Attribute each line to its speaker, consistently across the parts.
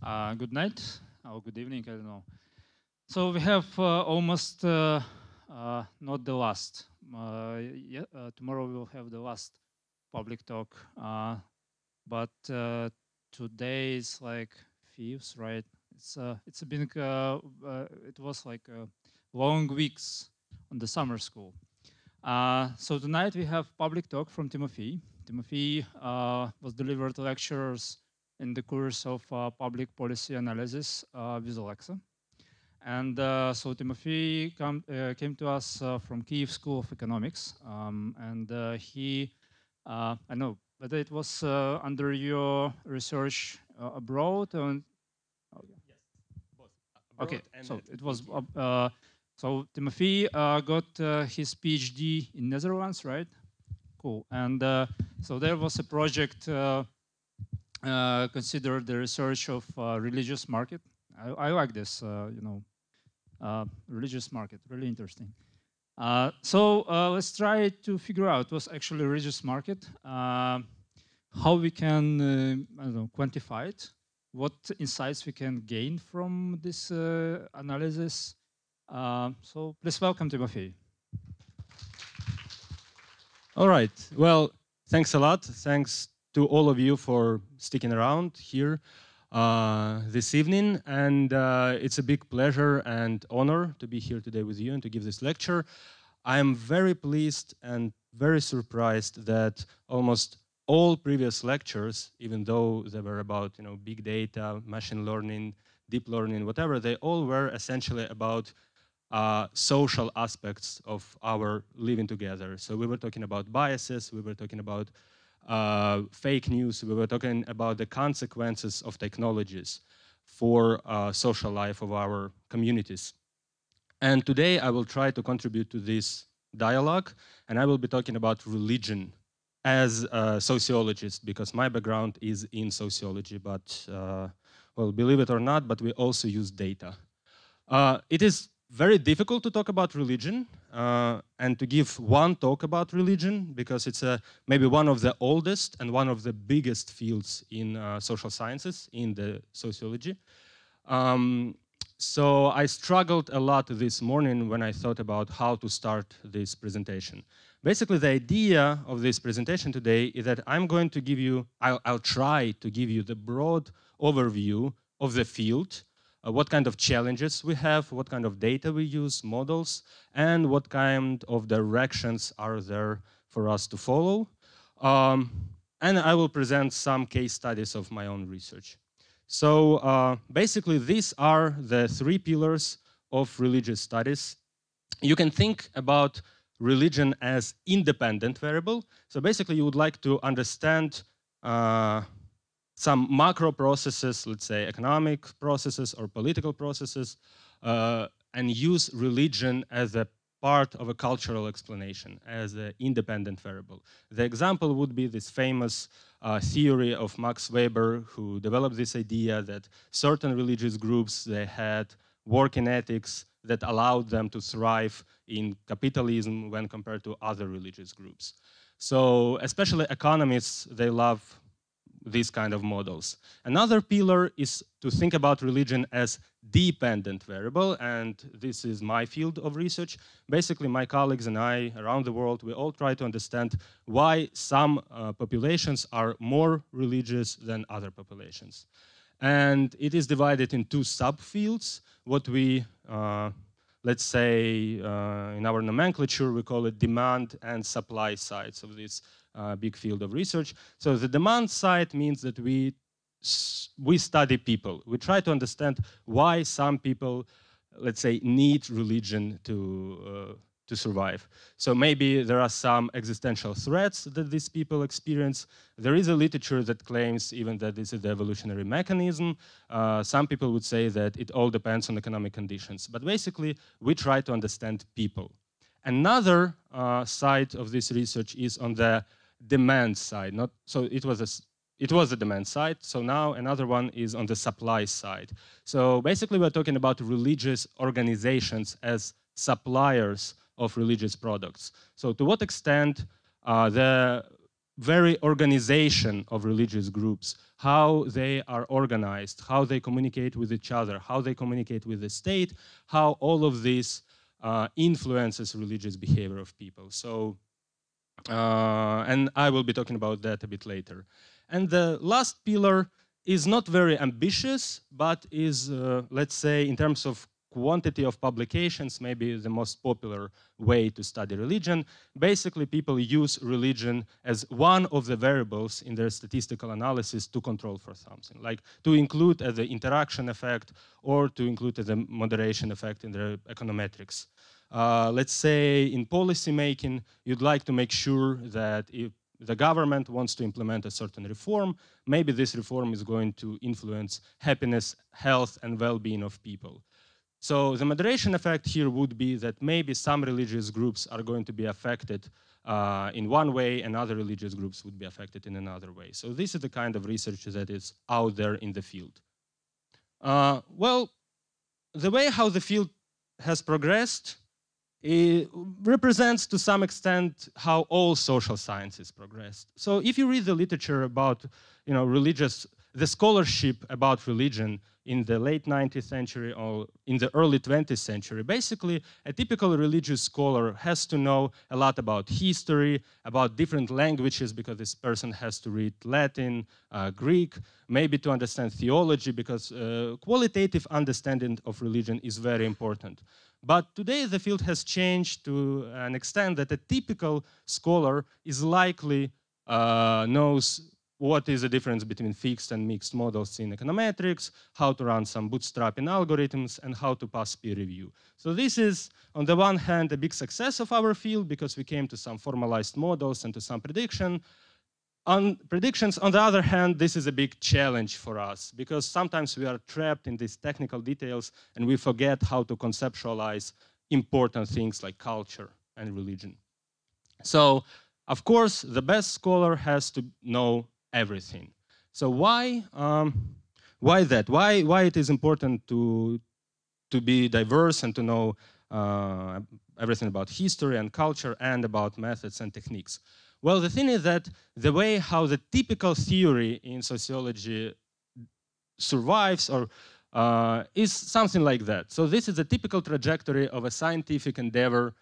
Speaker 1: Good night or good evening, I don't know. So we have almost not the last. Tomorrow we will have the last public talk, but today is like fifth, right? It's been it was like long weeks on the summer school. So tonight we have public talk from Timothy. Timothy was delivered lectures in the course of public policy analysis with Alexa. And so Timothy came to us from Kyiv School of Economics. And he, I know, whether it was under your research abroad? Or, oh, yeah.
Speaker 2: Yes, both. Okay,
Speaker 1: so it was, so Timothy got his PhD in Netherlands, right? Cool. And so there was a project considered the research of religious market. I like this, religious market, really interesting. So let's try to figure out what's actually a religious market, how we can, I don't know, quantify it, what insights we can gain from this analysis. So please welcome Timothy.
Speaker 2: All right. Well, thanks a lot. Thanks to all of you for sticking around here this evening. And it's a big pleasure and honor to be here today with you and to give this lecture. I am very pleased and very surprised that almost all previous lectures, even though they were about big data, machine learning, deep learning, whatever, they all were essentially about social aspects of our living together. So we were talking about biases, we were talking about fake news, we were talking about the consequences of technologies for social life of our communities. And today I will try to contribute to this dialogue, and I will be talking about religion as a sociologist, because my background is in sociology, but well, believe it or not, but we also use data. It is very difficult to talk about religion and to give one talk about religion, because it's maybe one of the oldest and one of the biggest fields in social sciences, in the sociology. So I struggled a lot this morning when I thought about how to start this presentation. Basically, the idea of this presentation today is that I'm going to give you, I'll try to give you the broad overview of the field, what kind of challenges we have, what kind of data we use, models, and what kind of directions are there for us to follow. And I will present some case studies of my own research. So basically, these are the three pillars of religious studies. You can think about religion as independent variable. So basically, you would like to understand some macro processes, let's say economic processes or political processes, and use religion as a part of a cultural explanation, as an independent variable. The example would be this famous theory of Max Weber, who developed this idea that certain religious groups, they had working ethics that allowed them to thrive in capitalism when compared to other religious groups. So especially economists, they love these kind of models. Another pillar is to think about religion as dependent variable, and this is my field of research. Basically, my colleagues and I around the world, we all try to understand why some populations are more religious than other populations. And it is divided in two subfields. What we, let's say, in our nomenclature, we call it demand and supply sides of this big field of research. So the demand side means that we study people. We try to understand why some people, let's say, need religion to survive. So maybe there are some existential threats that these people experience. There is a literature that claims even that this is the evolutionary mechanism. Some people would say that it all depends on economic conditions. But basically, we try to understand people. Another side of this research is on the demand side. So it was a demand side. So now another one is on the supply side. So basically, we're talking about religious organizations as suppliers of religious products. So to what extent the very organization of religious groups, how they are organized, how they communicate with each other, how they communicate with the state, how all of this influences religious behavior of people. So, and I will be talking about that a bit later. And the last pillar is not very ambitious, but is, let's say, in terms of quantity of publications, maybe the most popular way to study religion. Basically, people use religion as one of the variables in their statistical analysis to control for something, like to include as the interaction effect or to include as a moderation effect in their econometrics. Let's say in policy making, you'd like to make sure that if the government wants to implement a certain reform, maybe this reform is going to influence happiness, health, and well-being of people. So the moderation effect here would be that maybe some religious groups are going to be affected in one way and other religious groups would be affected in another way. So this is the kind of research that is out there in the field. Well, the way how the field has progressed, it represents to some extent how all social sciences progressed. So if you read the literature about, the scholarship about religion in the late 19th century or in the early 20th century, basically a typical religious scholar has to know a lot about history, about different languages because this person has to read Latin, Greek, maybe to understand theology because qualitative understanding of religion is very important. But today the field has changed to an extent that a typical scholar is likely knows what is the difference between fixed and mixed models in econometrics, how to run some bootstrapping algorithms, and how to pass peer review. So this is, on the one hand, a big success of our field because we came to some formalized models and to some predictions. On the other hand, this is a big challenge for us because sometimes we are trapped in these technical details and we forget how to conceptualize important things like culture and religion. So, of course, the best scholar has to know everything. So why that? Why it is important to be diverse and to know everything about history and culture and about methods and techniques? Well, the thing is that the way how the typical theory in sociology survives or is something like that. So this is a typical trajectory of a scientific endeavor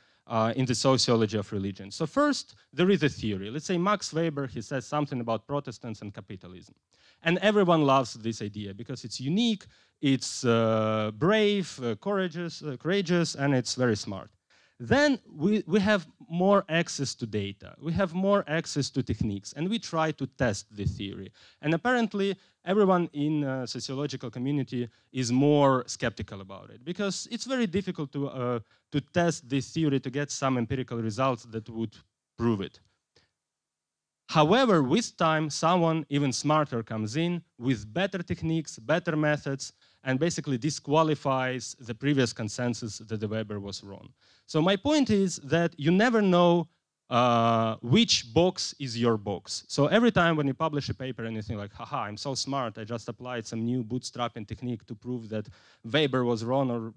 Speaker 2: in the sociology of religion. So first, there is a theory. Let's say Max Weber, he says something about Protestants and capitalism. And everyone loves this idea because it's unique, it's brave, courageous, and it's very smart. Then we have more access to data, we have more access to techniques, and we try to test the theory. And apparently, everyone in the sociological community is more skeptical about it because it's very difficult to test this theory to get some empirical results that would prove it. However, with time, someone even smarter comes in with better techniques, better methods, and basically disqualifies the previous consensus that the Weber was wrong. So my point is that you never know which box is your box. So every time when you publish a paper and you think like, haha, I'm so smart, I just applied some new bootstrapping technique to prove that Weber was wrong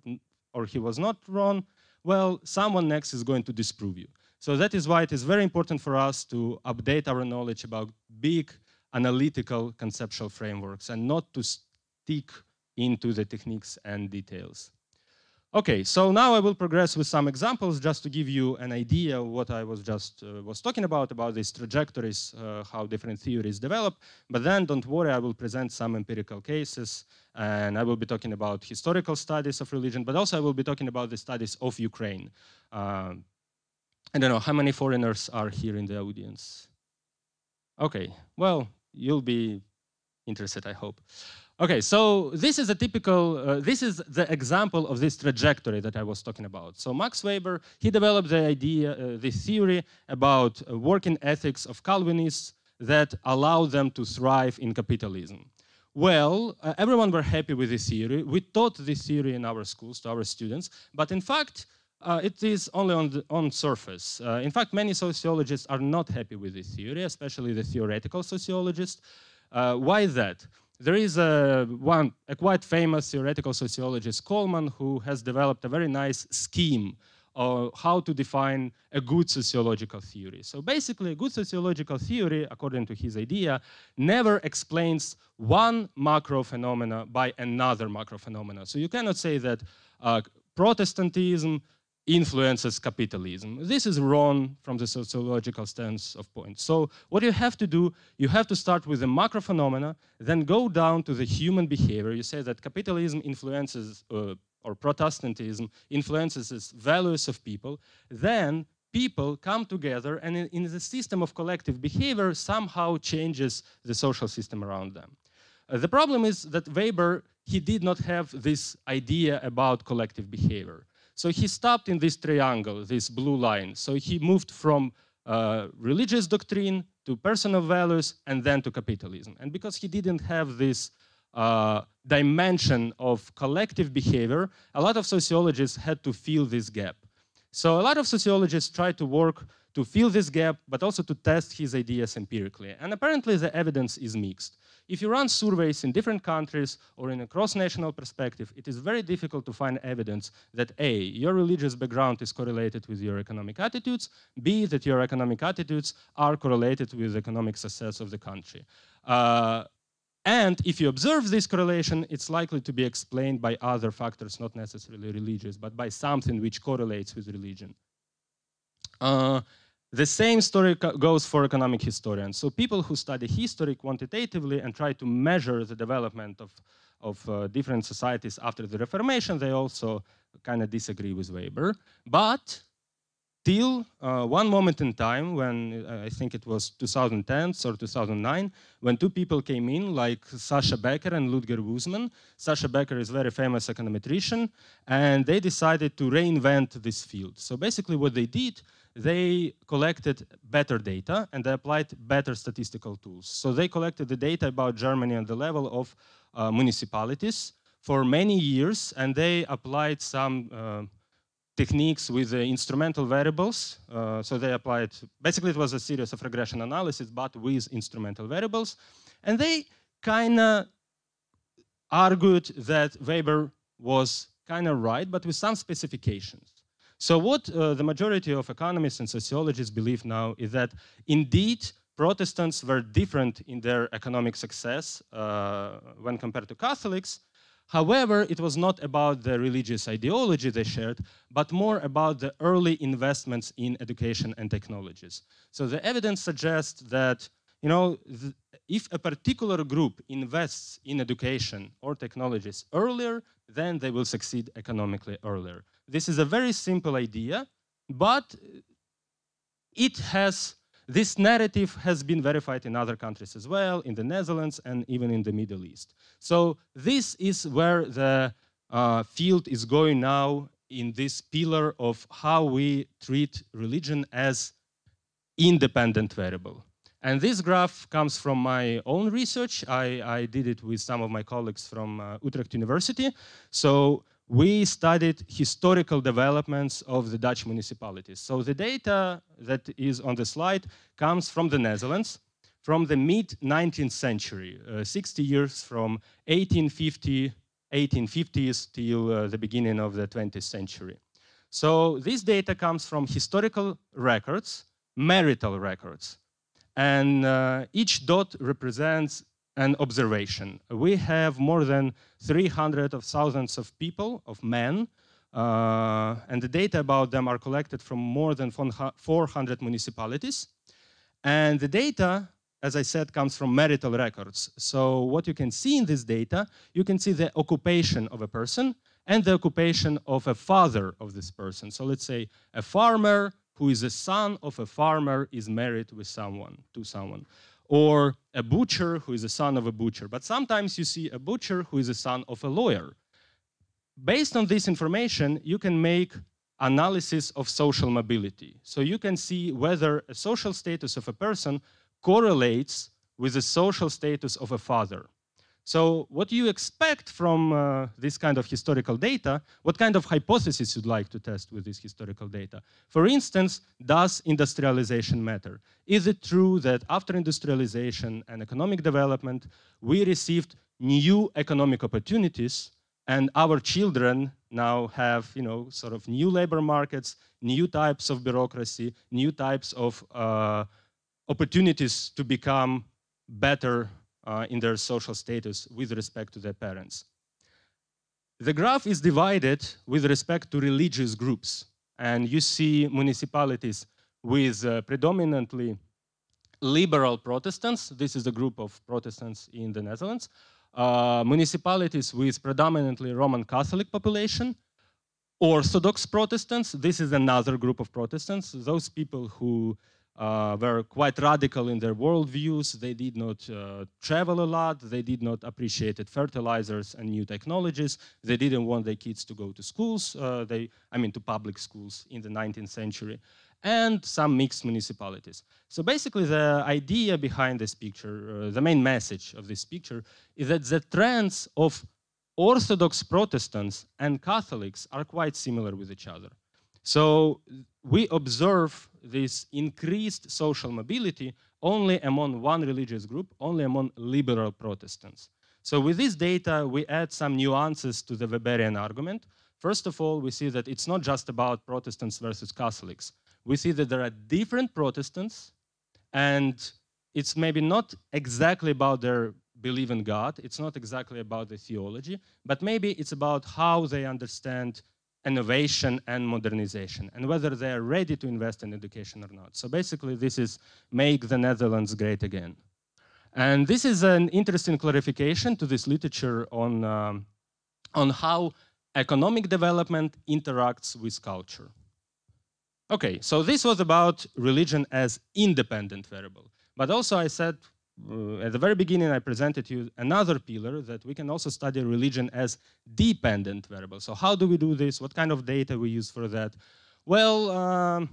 Speaker 2: or he was not wrong, well, someone next is going to disprove you. So that is why it is very important for us to update our knowledge about big analytical conceptual frameworks and not to stick into the techniques and details. Okay, so now I will progress with some examples just to give you an idea of what I was just talking about these trajectories, how different theories develop. But then don't worry, I will present some empirical cases and I will be talking about historical studies of religion, but also I will be talking about the studies of Ukraine. I don't know, how many foreigners are here in the audience? Okay, well, you'll be interested, I hope. Okay, so this is a typical, this is the example of this trajectory that I was talking about. So Max Weber, he developed the idea, this theory about working ethics of Calvinists that allow them to thrive in capitalism. Well, everyone were happy with this theory. We taught this theory in our schools to our students, but in fact, it is only on surface. In fact, many sociologists are not happy with this theory, especially the theoretical sociologists. Why is that? There is a quite famous theoretical sociologist, Coleman, who has developed a very nice scheme how to define a good sociological theory. So basically, a good sociological theory, according to his idea, never explains one macro phenomena by another macro phenomena. So you cannot say that Protestantism influences capitalism. This is wrong from the sociological stance of point. So what you have to do, you have to start with the macro phenomena, then go down to the human behavior. You say that capitalism influences, or Protestantism influences the values of people. Then people come together and in the system of collective behavior somehow changes the social system around them. The problem is that Weber, he did not have this idea about collective behavior. So he stopped in this triangle, this blue line. So he moved from religious doctrine to personal values and then to capitalism. And because he didn't have this dimension of collective behavior, a lot of sociologists had to fill this gap. So a lot of sociologists tried to work to fill this gap, but also to test his ideas empirically. And apparently the evidence is mixed. If you run surveys in different countries or in a cross-national perspective, it is very difficult to find evidence that A, your religious background is correlated with your economic attitudes, B, that your economic attitudes are correlated with the economic success of the country. And if you observe this correlation, it's likely to be explained by other factors, not necessarily religious, but by something which correlates with religion. The same story goes for economic historians. So people who study history quantitatively and try to measure the development of different societies after the Reformation, they also kind of disagree with Weber. But till one moment in time when, I think it was 2010 or 2009, when two people came in, like Sasha Becker and Ludger Wuzman. Sasha Becker is a very famous econometrician, and they decided to reinvent this field. So basically what they did, they collected better data and they applied better statistical tools. So they collected the data about Germany on the level of municipalities for many years, and they applied some techniques with instrumental variables. So they applied, basically it was a series of regression analysis, but with instrumental variables. And they kind of argued that Weber was kind of right, but with some specifications. So what the majority of economists and sociologists believe now is that indeed Protestants were different in their economic success when compared to Catholics. However, it was not about the religious ideology they shared, but more about the early investments in education and technologies. So the evidence suggests that, you know, if a particular group invests in education or technologies earlier, then they will succeed economically earlier. This is a very simple idea, but this narrative has been verified in other countries as well, in the Netherlands and even in the Middle East. So this is where the field is going now, in this pillar of how we treat religion as independent variable. And this graph comes from my own research. I did it with some of my colleagues from Utrecht University. So we studied historical developments of the Dutch municipalities. So the data that is on the slide comes from the Netherlands, from the mid-19th century, 60 years from 1850s till the beginning of the 20th century. So this data comes from historical records, marital records. And each dot represents an observation. We have more than 300,000 of people, of men, and the data about them are collected from more than 400 municipalities. And the data, as I said, comes from marital records. So what you can see in this data, you can see the occupation of a person and the occupation of a father of this person. So let's say a farmer who is a son of a farmer is married with someone, to someone. Or a butcher who is a son of a butcher. But sometimes you see a butcher who is a son of a lawyer. Based on this information, you can make analysis of social mobility. So you can see whether a social status of a person correlates with the social status of a father. So what you expect from this kind of historical data, what kind of hypothesis you'd like to test with this historical data? For instance, does industrialization matter? Is it true that after industrialization and economic development, we received new economic opportunities and our children now have, sort of new labor markets, new types of bureaucracy, new types of opportunities to become better in their social status with respect to their parents. The graph is divided with respect to religious groups. And you see municipalities with predominantly liberal Protestants. This is a group of Protestants in the Netherlands. Municipalities with predominantly Roman Catholic population. Orthodox Protestants, this is another group of Protestants. Those people who were quite radical in their worldviews. They did not travel a lot. They did not appreciate fertilizers and new technologies. They didn't want their kids to go to schools, to public schools in the 19th century, and some mixed municipalities. So basically the idea behind this picture, the main message of this picture, is that the trends of Orthodox Protestants and Catholics are quite similar with each other. So we observe this increased social mobility only among one religious group, only among liberal Protestants. So with this data, we add some nuances to the Weberian argument. First of all, we see that it's not just about Protestants versus Catholics. We see that there are different Protestants, and it's maybe not exactly about their belief in God, it's not exactly about the theology, but maybe it's about how they understand innovation and modernization, and whether they are ready to invest in education or not. So basically, this is make the Netherlands great again. And this is an interesting clarification to this literature on how economic development interacts with culture. Okay, so this was about religion as independent variable. But also I said, at the very beginning, I presented you another pillar that we can also study religion as dependent variable. So how do we do this? What kind of data we use for that? Well,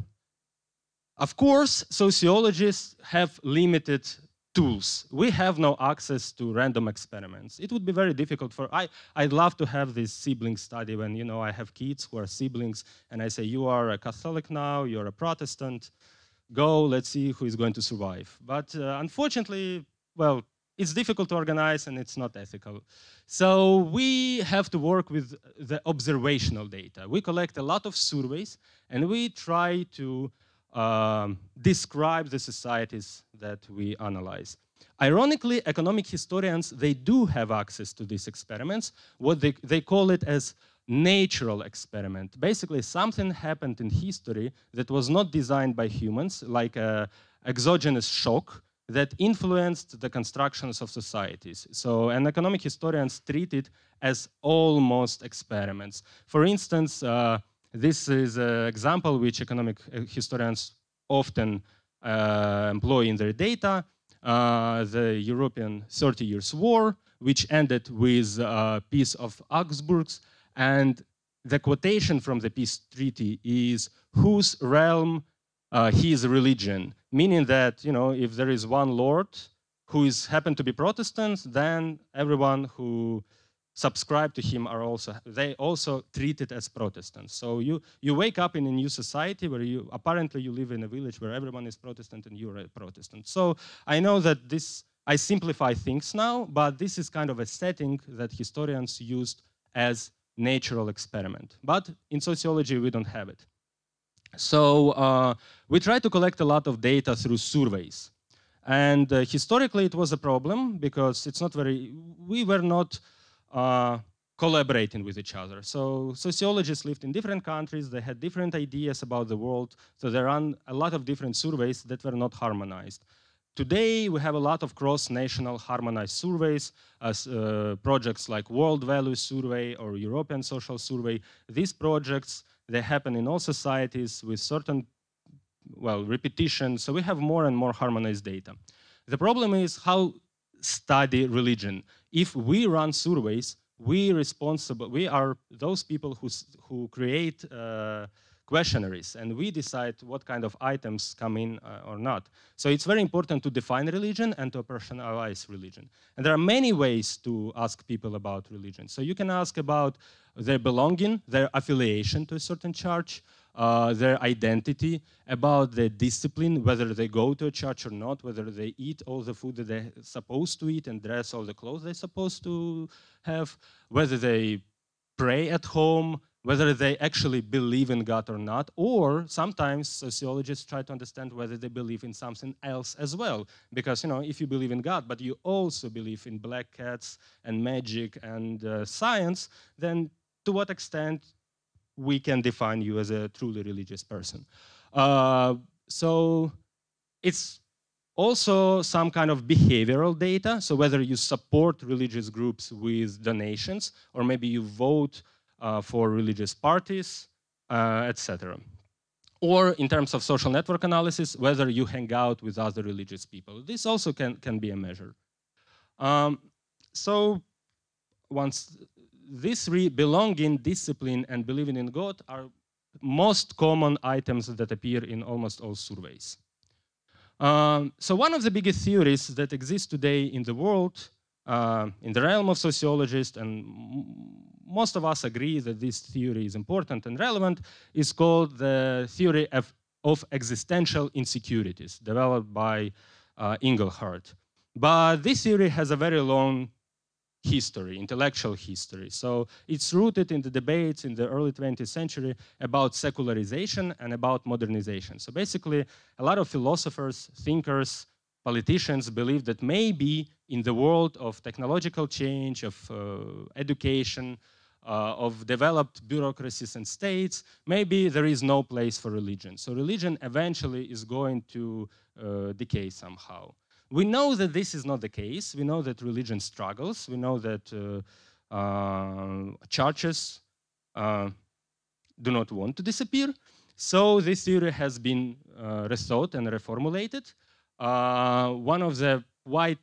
Speaker 2: of course, sociologists have limited tools. We have no access to random experiments. It would be very difficult for, I'd love to have this sibling study when, I have kids who are siblings, and I say, you are a Catholic now, you're a Protestant, go, let's see who is going to survive. But unfortunately, well, it's difficult to organize and it's not ethical. So we have to work with the observational data. We collect a lot of surveys and we try to describe the societies that we analyze. Ironically, economic historians, they do have access to these experiments. What they call it as natural experiment. Basically, something happened in history that was not designed by humans, like an exogenous shock that influenced the constructions of societies. So, and economic historians treat it as almost experiments. For instance, this is an example which economic historians often employ in their data, the European 30 Years' War, which ended with Peace of Augsburg. And the quotation from the peace treaty is, whose realm his religion, meaning that, if there is one lord who happened to be Protestant, then everyone who subscribe to him they also treated as Protestants. So you wake up in a new society where apparently you live in a village where everyone is Protestant and you're a Protestant. So I know that I simplify things now, but this is kind of a setting that historians used as natural experiment. But in sociology, we don't have it. So we try to collect a lot of data through surveys. And historically, it was a problem because we were not collaborating with each other. So sociologists lived in different countries, they had different ideas about the world, so there are a lot of different surveys that were not harmonized. Today, we have a lot of cross-national harmonized surveys, as projects like World Values Survey or European Social Survey. These projects, they happen in all societies with certain, repetition, so we have more and more harmonized data. The problem is how study religion. If we run surveys, we are those people who create questionnaires, and we decide what kind of items come in or not. So it's very important to define religion and to personalize religion. And there are many ways to ask people about religion. So you can ask about their belonging, their affiliation to a certain church, their identity, about their discipline, whether they go to a church or not, whether they eat all the food that they're supposed to eat and dress all the clothes they're supposed to have, whether they pray at home, whether they actually believe in God or not, or sometimes sociologists try to understand whether they believe in something else as well. Because, you know, if you believe in God, but you also believe in black cats and magic and science, then to what extent we can define you as a truly religious person? So it's also some kind of behavioral data. So whether you support religious groups with donations, or maybe you vote for religious parties, etc. Or in terms of social network analysis, whether you hang out with other religious people. This also can be a measure. So once these three, belonging, discipline, and believing in God, are most common items that appear in almost all surveys. So one of the biggest theories that exists today in the world, in the realm of sociologists, and most of us agree that this theory is important and relevant, is called the theory of existential insecurities, developed by Engelhardt. But this theory has a very long history, intellectual history. So it's rooted in the debates in the early 20th century about secularization and about modernization. So basically, a lot of philosophers, thinkers, politicians believe that maybe in the world of technological change, of education, of developed bureaucracies and states, maybe there is no place for religion. So religion eventually is going to decay somehow. We know that this is not the case. We know that religion struggles. We know that churches do not want to disappear. So this theory has been rethought and reformulated. One of the quite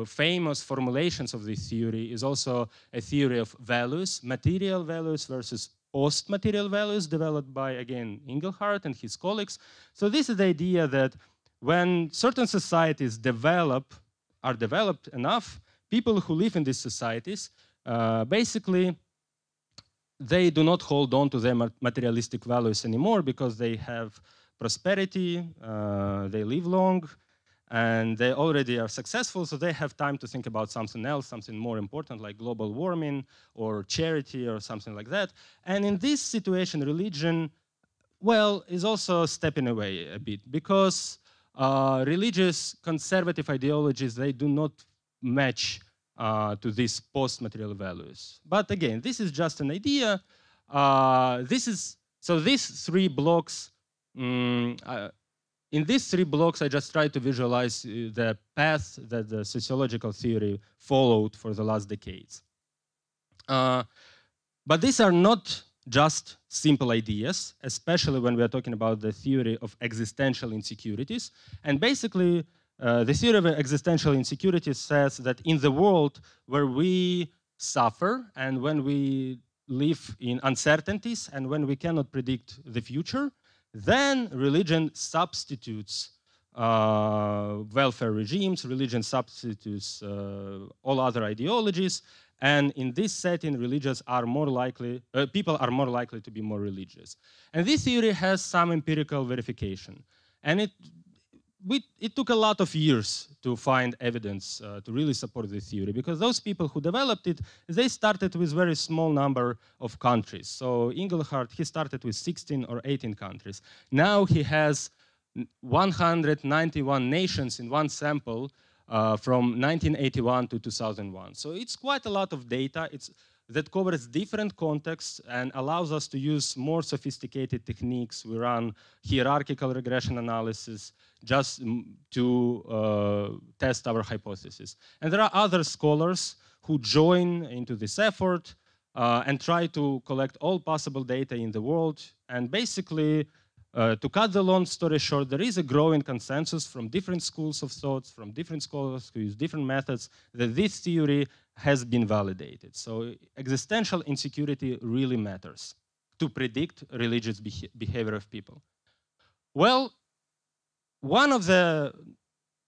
Speaker 2: famous formulations of this theory is also a theory of values, material values versus post-material values, developed by, again, Engelhardt and his colleagues. So this is the idea that when certain societies are developed enough, people who live in these societies, basically, they do not hold on to their materialistic values anymore because they have prosperity, they live long, and they already are successful, so they have time to think about something else, something more important like global warming or charity or something like that. And in this situation, religion, well, is also stepping away a bit because religious conservative ideologies, they do not match to these post-material values. But again, this is just an idea. So these three blocks, in these three blocks, I just tried to visualize the path that the sociological theory followed for the last decades. But these are not just simple ideas, especially when we are talking about the theory of existential insecurities. And basically, the theory of existential insecurities says that in the world where we suffer and when we live in uncertainties and when we cannot predict the future, then religion substitutes welfare regimes, religion substitutes all other ideologies, and in this setting, people are more likely to be more religious. And this theory has some empirical verification. And it took a lot of years to find evidence to really support this theory, because those people who developed it, they started with very small number of countries. So Engelhardt, he started with 16 or 18 countries. Now he has 191 nations in one sample from 1981 to 2001. So it's quite a lot of data. That covers different contexts and allows us to use more sophisticated techniques. We run hierarchical regression analysis just to test our hypothesis. And there are other scholars who join into this effort and try to collect all possible data in the world. And basically, to cut the long story short, there is a growing consensus from different schools of thought, from different scholars who use different methods, that this theory has been validated. So existential insecurity really matters to predict religious behavior of people. Well, one of the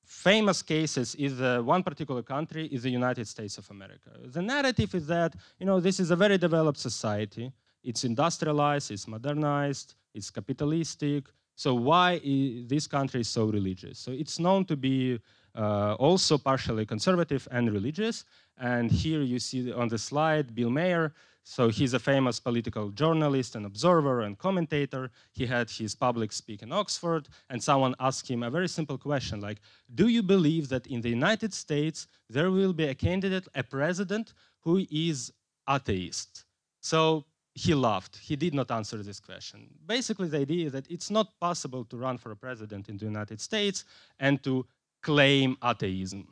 Speaker 2: famous cases is one particular country is the United States of America. The narrative is that, you know, this is a very developed society. It's industrialized, it's modernized, it's capitalistic. So why this country is so religious? So it's known to be also partially conservative and religious. And here you see on the slide Bill Maher. So he's a famous political journalist and observer and commentator. He had his public speak in Oxford, and someone asked him a very simple question like, do you believe that in the United States there will be a candidate, a president, who is atheist? So he laughed. He did not answer this question. Basically, the idea is that it's not possible to run for a president in the United States and to claim atheism.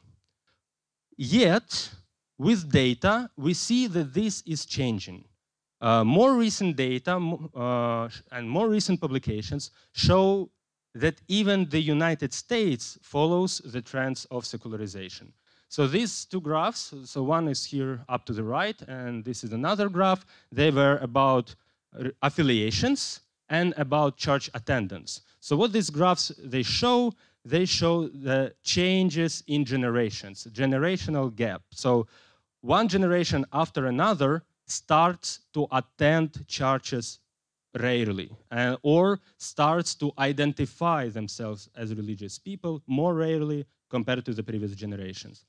Speaker 2: Yet, with data, we see that this is changing. More recent data and more recent publications show that even the United States follows the trends of secularization. So these two graphs, so one is here up to the right, and this is another graph. They were about affiliations and about church attendance. So what these graphs, they show the changes in generations, generational gap. So one generation after another starts to attend churches rarely, or starts to identify themselves as religious people more rarely compared to the previous generations.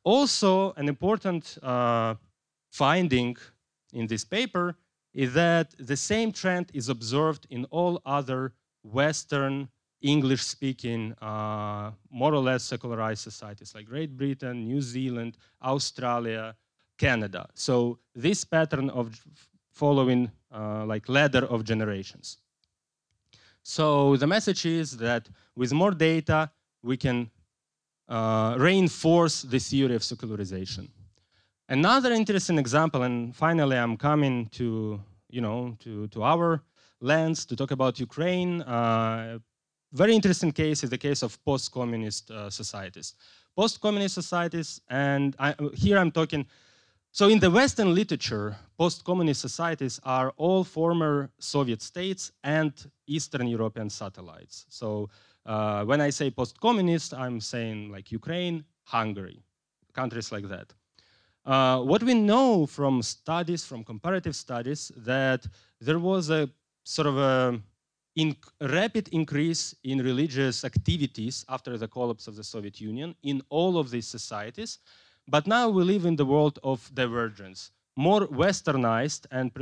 Speaker 2: Also, an important finding in this paper is that the same trend is observed in all other Western English-speaking, more or less secularized societies like Great Britain, New Zealand, Australia, Canada. So this pattern of following like ladder of generations. So the message is that with more data, we can reinforce the theory of secularization. Another interesting example, and finally I'm coming to, to our lens to talk about Ukraine. Very interesting case is the case of post-communist societies. Post-communist societies, and here I'm talking, so in the Western literature, post-communist societies are all former Soviet states and Eastern European satellites. So when I say post-communist, I'm saying like Ukraine, Hungary, countries like that. What we know from studies, from comparative studies, that there was a sort of a rapid increase in religious activities after the collapse of the Soviet Union in all of these societies. But now we live in the world of divergence. More westernized and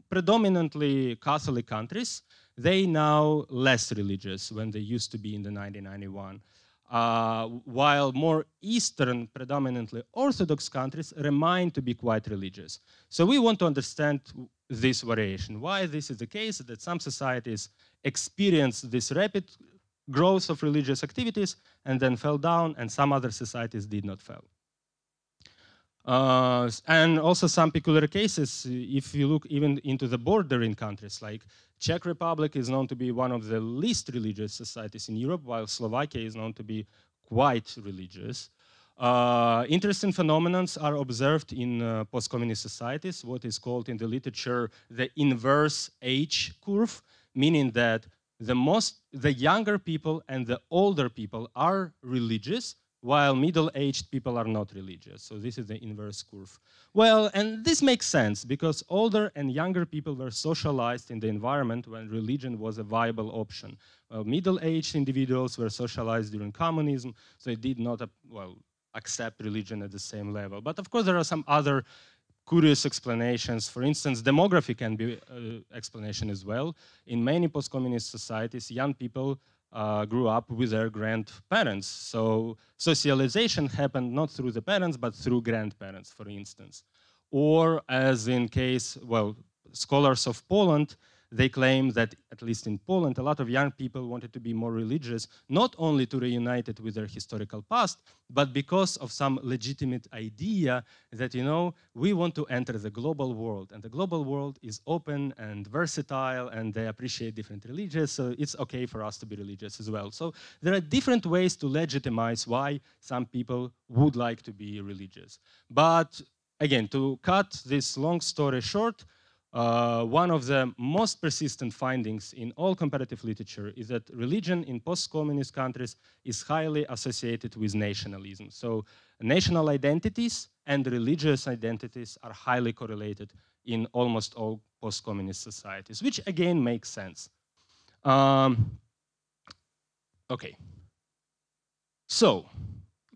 Speaker 2: predominantly Catholic countries, they now less religious when they used to be in the 1991. While more Eastern, predominantly Orthodox countries remain to be quite religious. So we want to understand this variation. Why this is the case, that some societies experience this rapid growth of religious activities and then fell down, and some other societies did not fall. And also some peculiar cases, if you look even into the bordering countries, like Czech Republic is known to be one of the least religious societies in Europe, while Slovakia is known to be quite religious. Interesting phenomena are observed in post-communist societies, what is called in the literature the inverse age curve, meaning that the younger people and the older people are religious, while middle-aged people are not religious. So this is the inverse curve. Well, and this makes sense because older and younger people were socialized in the environment when religion was a viable option. Well, middle-aged individuals were socialized during communism, so they did not, accept religion at the same level. But of course, there are some other curious explanations. For instance, demography can be an explanation as well. In many post-communist societies, young people grew up with their grandparents. So socialization happened not through the parents, but through grandparents, for instance. Or as in case, scholars of Poland, they claim that, at least in Poland, a lot of young people wanted to be more religious, not only to reunite it with their historical past, but because of some legitimate idea that, we want to enter the global world. And the global world is open and versatile, and they appreciate different religions, so it's okay for us to be religious as well. So there are different ways to legitimize why some people would like to be religious. But again, to cut this long story short, one of the most persistent findings in all comparative literature is that religion in post-communist countries is highly associated with nationalism. So national identities and religious identities are highly correlated in almost all post-communist societies, which again makes sense. Okay. So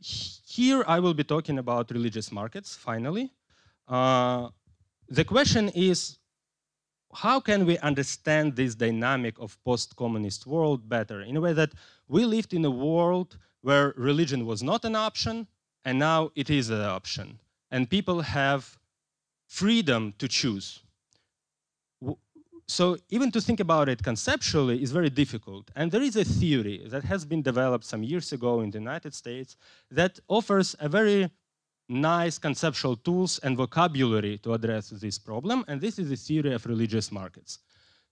Speaker 2: here I will be talking about religious markets, finally. the question is, how can we understand this dynamic of post-communist world better in a way that we lived in a world where religion was not an option and now it is an option and people have freedom to choose. So even to think about it conceptually is very difficult. And there is a theory that has been developed some years ago in the United States that offers a very nice conceptual tools and vocabulary to address this problem, and this is the theory of religious markets.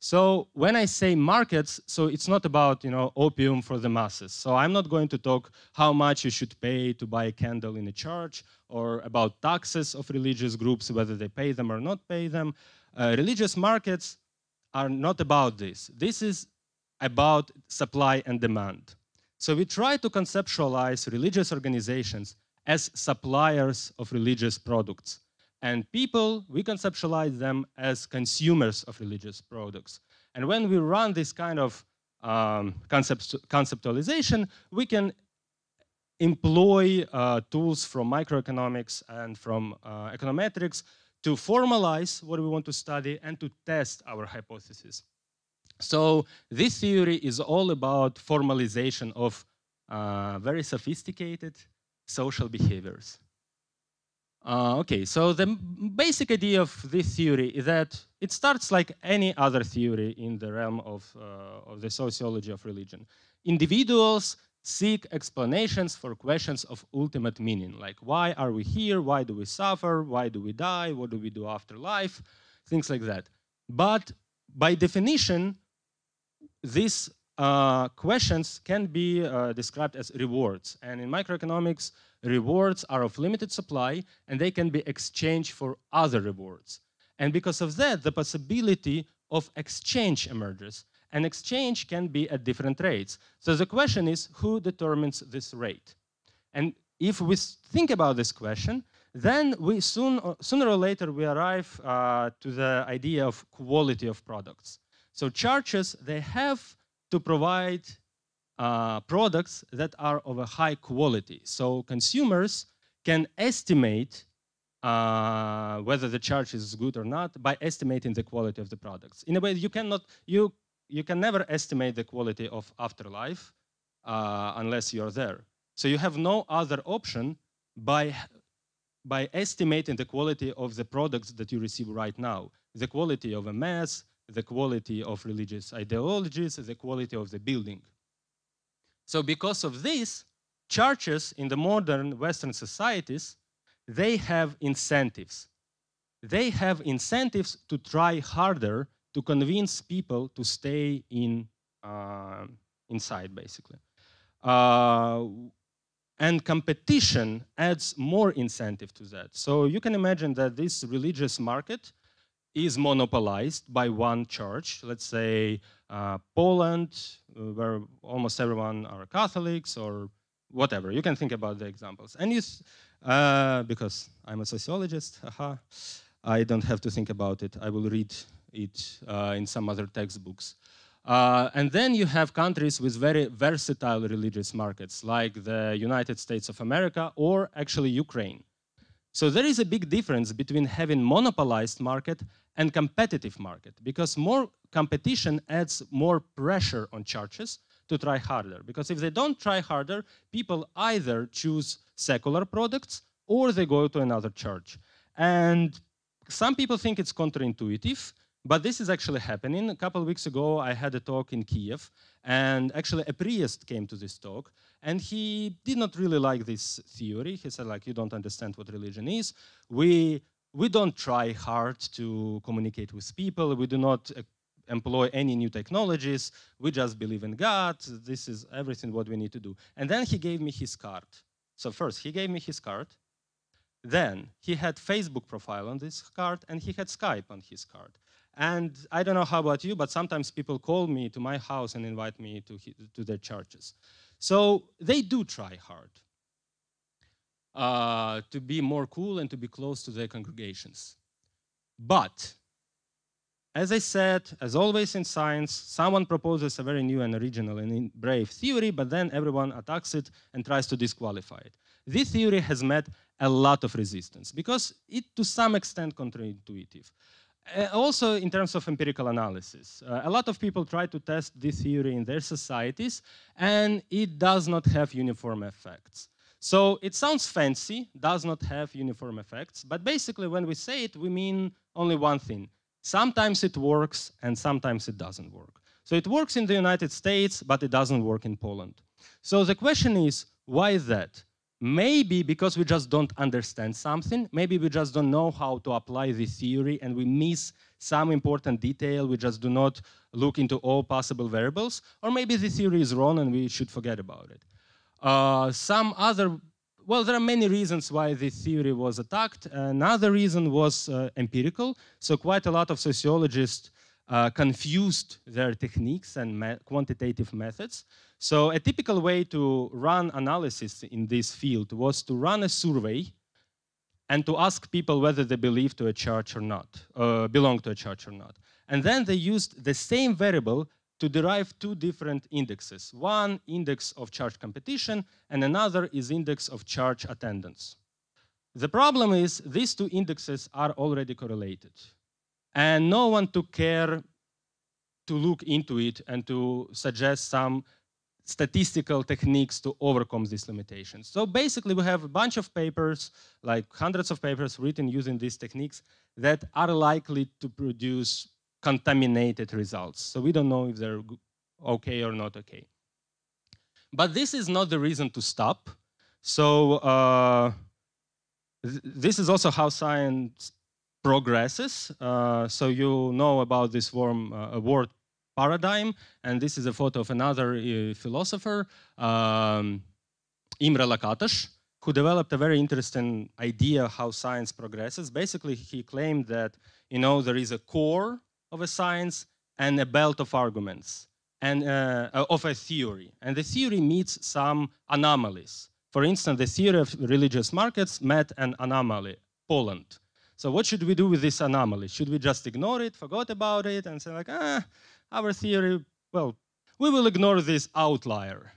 Speaker 2: So when I say markets, so it's not about opium for the masses. So I'm not going to talk how much you should pay to buy a candle in a church, or about taxes of religious groups, whether they pay them or not pay them. Religious markets are not about this. This is about supply and demand. So we try to conceptualize religious organizations as suppliers of religious products. And people, we conceptualize them as consumers of religious products. And when we run this kind of conceptualization, we can employ tools from microeconomics and from econometrics to formalize what we want to study and to test our hypothesis. So this theory is all about formalization of very sophisticated social behaviors. Okay, so the basic idea of this theory is that it starts like any other theory in the realm of the sociology of religion. Individuals seek explanations for questions of ultimate meaning, like why are we here, why do we suffer, why do we die, what do we do after life, things like that. But by definition, these questions can be described as rewards. And in microeconomics, rewards are of limited supply, and they can be exchanged for other rewards. And because of that, the possibility of exchange emerges. And exchange can be at different rates. So the question is, who determines this rate? And if we think about this question, then we sooner or later we arrive to the idea of quality of products. So churches, they have to provide products that are of a high quality. So consumers can estimate whether the church is good or not by estimating the quality of the products. In a way, you can never estimate the quality of afterlife unless you're there. So you have no other option by estimating the quality of the products that you receive right now, the quality of a mass, the quality of religious ideologies, the quality of the building. So because of this, churches in the modern Western societies, they have incentives. They have incentives to try harder to convince people to stay inside, basically. And competition adds more incentive to that. So you can imagine that this religious market is monopolized by one church. Let's say Poland, where almost everyone are Catholics, or whatever. You can think about the examples. And because I'm a sociologist, I don't have to think about it. I will read it in some other textbooks. And then you have countries with very versatile religious markets, like the United States of America or actually Ukraine. So there is a big difference between having monopolized market and competitive market, because more competition adds more pressure on churches to try harder. Because if they don't try harder, people either choose secular products or they go to another church. And some people think it's counterintuitive, but this is actually happening. A couple of weeks ago, I had a talk in Kiev, and actually a priest came to this talk, and he did not really like this theory. He said, like, you don't understand what religion is. We don't try hard to communicate with people. We do not employ any new technologies. We just believe in God. This is everything what we need to do. And then he gave me his card. So first, he gave me his card. Then he had Facebook profile on this card, and he had Skype on his card. And I don't know how about you, but sometimes people call me to my house and invite me to their churches. So they do try hard to be more cool and to be close to their congregations. But As I said, as always in science, someone proposes a very new and original and brave theory, but then everyone attacks it and tries to disqualify it. This theory has met a lot of resistance because it, to some extent, counterintuitive. Also, in terms of empirical analysis, a lot of people try to test this theory in their societies, and it does not have uniform effects. So it sounds fancy, does not have uniform effects, but basically when we say it, we mean only one thing. Sometimes it works, and sometimes it doesn't work. So it works in the United States, but it doesn't work in Poland. So the question is, why is that? Maybe because we just don't understand something. Maybe we just don't know how to apply the theory and we miss some important detail. We just do not look into all possible variables. Or maybe the theory is wrong and we should forget about it. Well, there are many reasons why this theory was attacked. Another reason was empirical. So quite a lot of sociologists confused their techniques and quantitative methods. So a typical way to run analysis in this field was to run a survey and to ask people whether they believe to a church or not, belong to a church or not. And then they used the same variable to derive two different indexes. One index of church competition and another is index of church attendance. The problem is these two indexes are already correlated. And no one took care to look into it and to suggest some statistical techniques to overcome these limitations. So basically we have a bunch of papers, like hundreds of papers written using these techniques that are likely to produce contaminated results. So we don't know if they're okay or not okay. But this is not the reason to stop. So this is also how science progresses. So you know about this word paradigm, and this is a photo of another philosopher, Imre Lakatos, who developed a very interesting idea how science progresses. Basically, he claimed that there is a core of a science and a belt of arguments and of a theory, and the theory meets some anomalies. For instance, the theory of religious markets met an anomaly, Poland. So what should we do with this anomaly? Should we just ignore it, forget about it, and say like, our theory, well, we will ignore this outlier,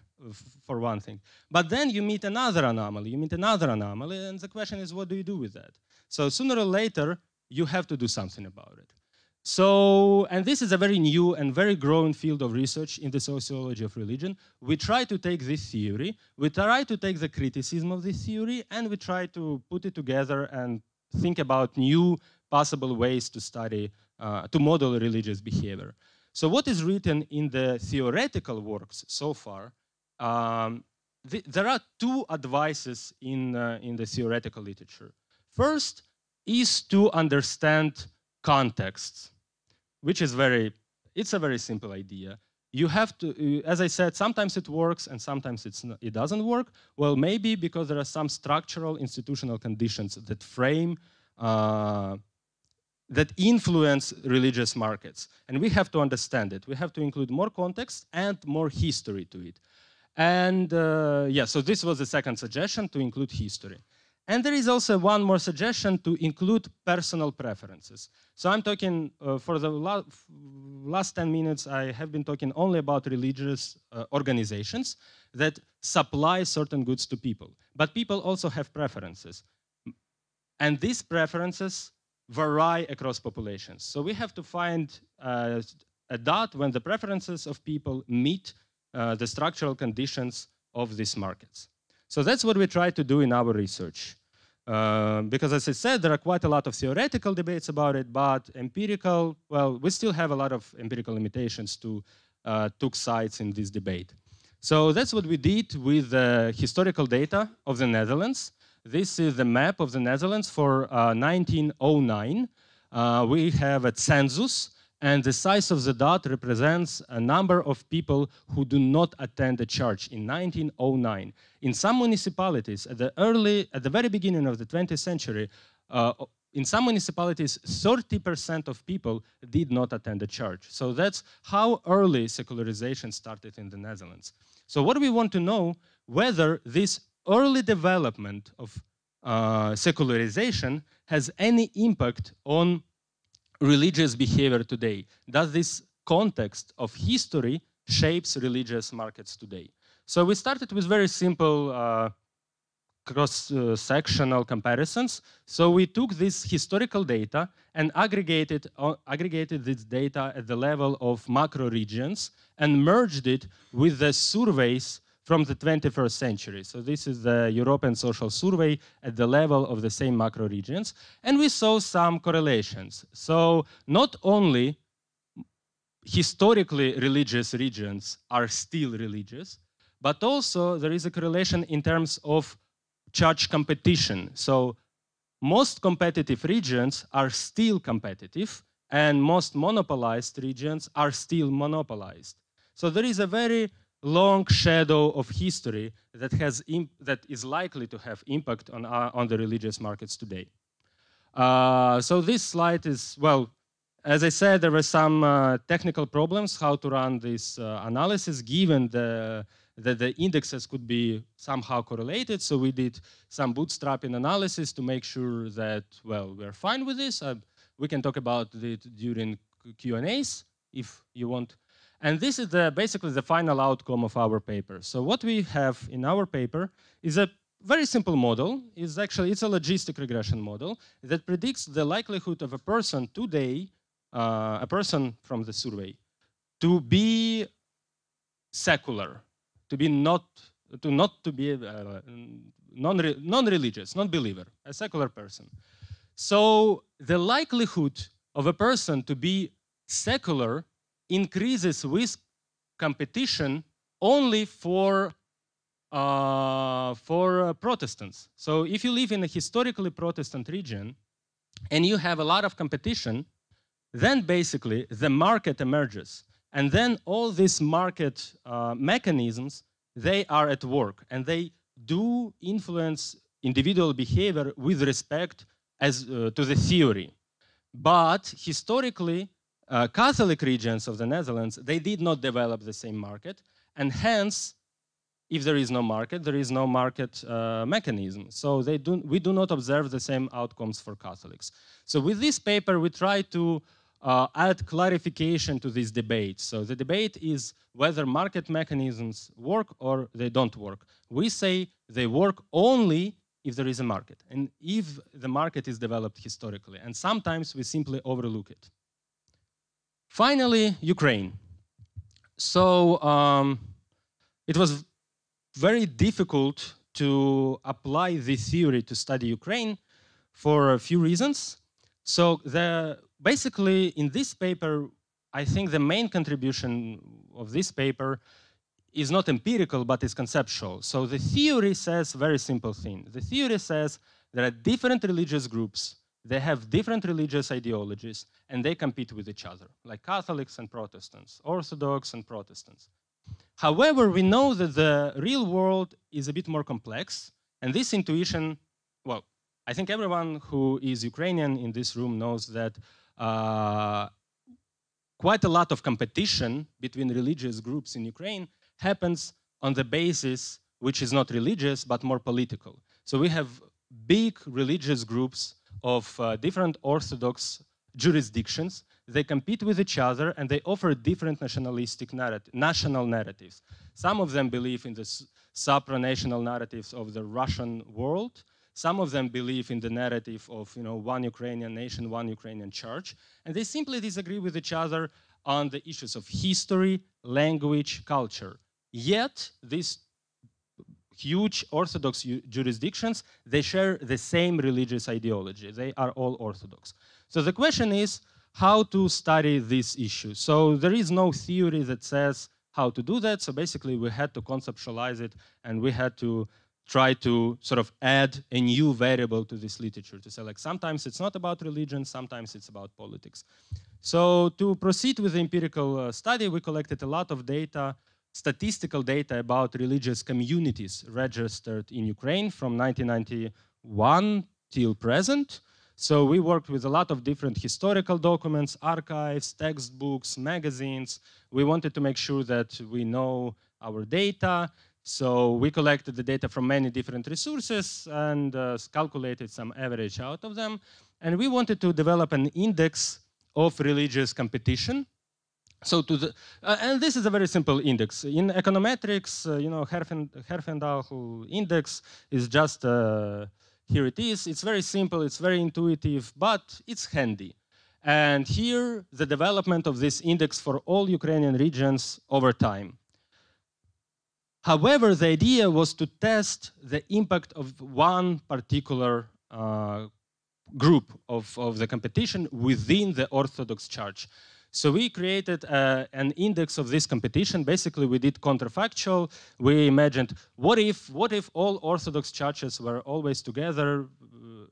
Speaker 2: for one thing. But then you meet another anomaly, and the question is, what do you do with that? So sooner or later, you have to do something about it. So, and this is a very new and very growing field of research in the sociology of religion. We try to take this theory, we try to take the criticism of this theory, and we try to put it together and think about new possible ways to study, to model religious behavior. So what is written in the theoretical works so far? There are two advices in the theoretical literature. First is to understand context, which is it's a very simple idea. You have to, as I said, sometimes it works and sometimes it doesn't work. Well, maybe because there are some structural institutional conditions that frame, that influence religious markets. And we have to understand it. We have to include more context and more history to it. And yeah, so this was the second suggestion, to include history. And there is also one more suggestion, to include personal preferences. So I'm talking, for the last 10 minutes, I have been talking only about religious organizations that supply certain goods to people. But people also have preferences. And these preferences vary across populations. So we have to find a dot when the preferences of people meet the structural conditions of these markets. So that's what we try to do in our research. Because as I said, there are quite a lot of theoretical debates about it, but empirical, well, we still have a lot of empirical limitations to took sides in this debate. So that's what we did with the historical data of the Netherlands. This is the map of the Netherlands for 1909. We have a census, and the size of the dot represents a number of people who do not attend the church in 1909. In some municipalities, at the very beginning of the 20th century, in some municipalities, 30% of people did not attend the church. So that's how early secularization started in the Netherlands. So what we want to know, whether this early development of secularization has any impact on religious behavior today? Does this context of history shapes religious markets today? So we started with very simple cross-sectional comparisons. So we took this historical data and aggregated this data at the level of macro regions and merged it with the surveys from the 21st century. So this is the European Social Survey at the level of the same macro regions. And we saw some correlations. So not only historically religious regions are still religious, but also there is a correlation in terms of church competition. So most competitive regions are still competitive, and most monopolized regions are still monopolized. So there is a very long shadow of history that is likely to have impact on the religious markets today. So this slide is, well, as I said, there were some technical problems how to run this analysis given that the indexes could be somehow correlated. So we did some bootstrapping analysis to make sure that, well, we're fine with this. We can talk about it during Q&As if you want. And this is basically the final outcome of our paper. So what we have in our paper is a very simple model. It's a logistic regression model that predicts the likelihood of a person today, a person from the survey, to be secular, to be non-religious, non-believer, a secular person. So the likelihood of a person to be secular increases with competition only for Protestants. So if you live in a historically Protestant region and you have a lot of competition, then basically the market emerges. And then all these market mechanisms, they are at work and they do influence individual behavior with respect to the theory. But historically, Catholic regions of the Netherlands, they did not develop the same market, and hence, if there is no market, there is no market mechanism. So we do not observe the same outcomes for Catholics. So with this paper, we try to add clarification to this debate. So the debate is whether market mechanisms work or they don't work. We say they work only if there is a market, and if the market is developed historically, and sometimes we simply overlook it. Finally, Ukraine. So it was very difficult to apply this theory to study Ukraine for a few reasons. So basically, in this paper, I think the main contribution of this paper is not empirical, but is conceptual. So the theory says a very simple thing. The theory says there are different religious groups, they have different religious ideologies, and they compete with each other, like Catholics and Protestants, Orthodox and Protestants. However, we know that the real world is a bit more complex, and this intuition, well, I think everyone who is Ukrainian in this room knows that quite a lot of competition between religious groups in Ukraine happens on the basis which is not religious, but more political. So we have big religious groups of different Orthodox jurisdictions. They compete with each other and they offer different national narratives. Some of them believe in the supranational narratives of the Russian world. Some of them believe in the narrative of, one Ukrainian nation, one Ukrainian church. And they simply disagree with each other on the issues of history, language, culture. Yet, these huge Orthodox jurisdictions, they share the same religious ideology. They are all Orthodox. So the question is how to study this issue. So there is no theory that says how to do that. So basically, we had to conceptualize it, and we had to try to sort of add a new variable to this literature to say, like, sometimes it's not about religion, sometimes it's about politics. So to proceed with the empirical study, we collected a lot of data, statistical data about religious communities registered in Ukraine from 1991 till present. So we worked with a lot of different historical documents, archives, textbooks, magazines. We wanted to make sure that we know our data. So we collected the data from many different resources and calculated some average out of them. And we wanted to develop an index of religious competition. So and this is a very simple index. In econometrics, you know, Herfindahl index is just, here it is. It's very simple, it's very intuitive, but it's handy. And here, the development of this index for all Ukrainian regions over time. However, the idea was to test the impact of one particular group of the competition within the Orthodox Church. So we created an index of this competition. Basically, we did counterfactual. We imagined, what if all Orthodox churches were always together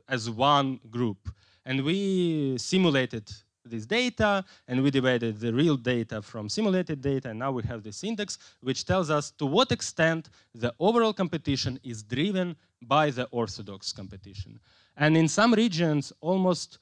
Speaker 2: as one group? And we simulated this data, and we divided the real data from simulated data, and now we have this index, which tells us to what extent the overall competition is driven by the Orthodox competition. And in some regions, almost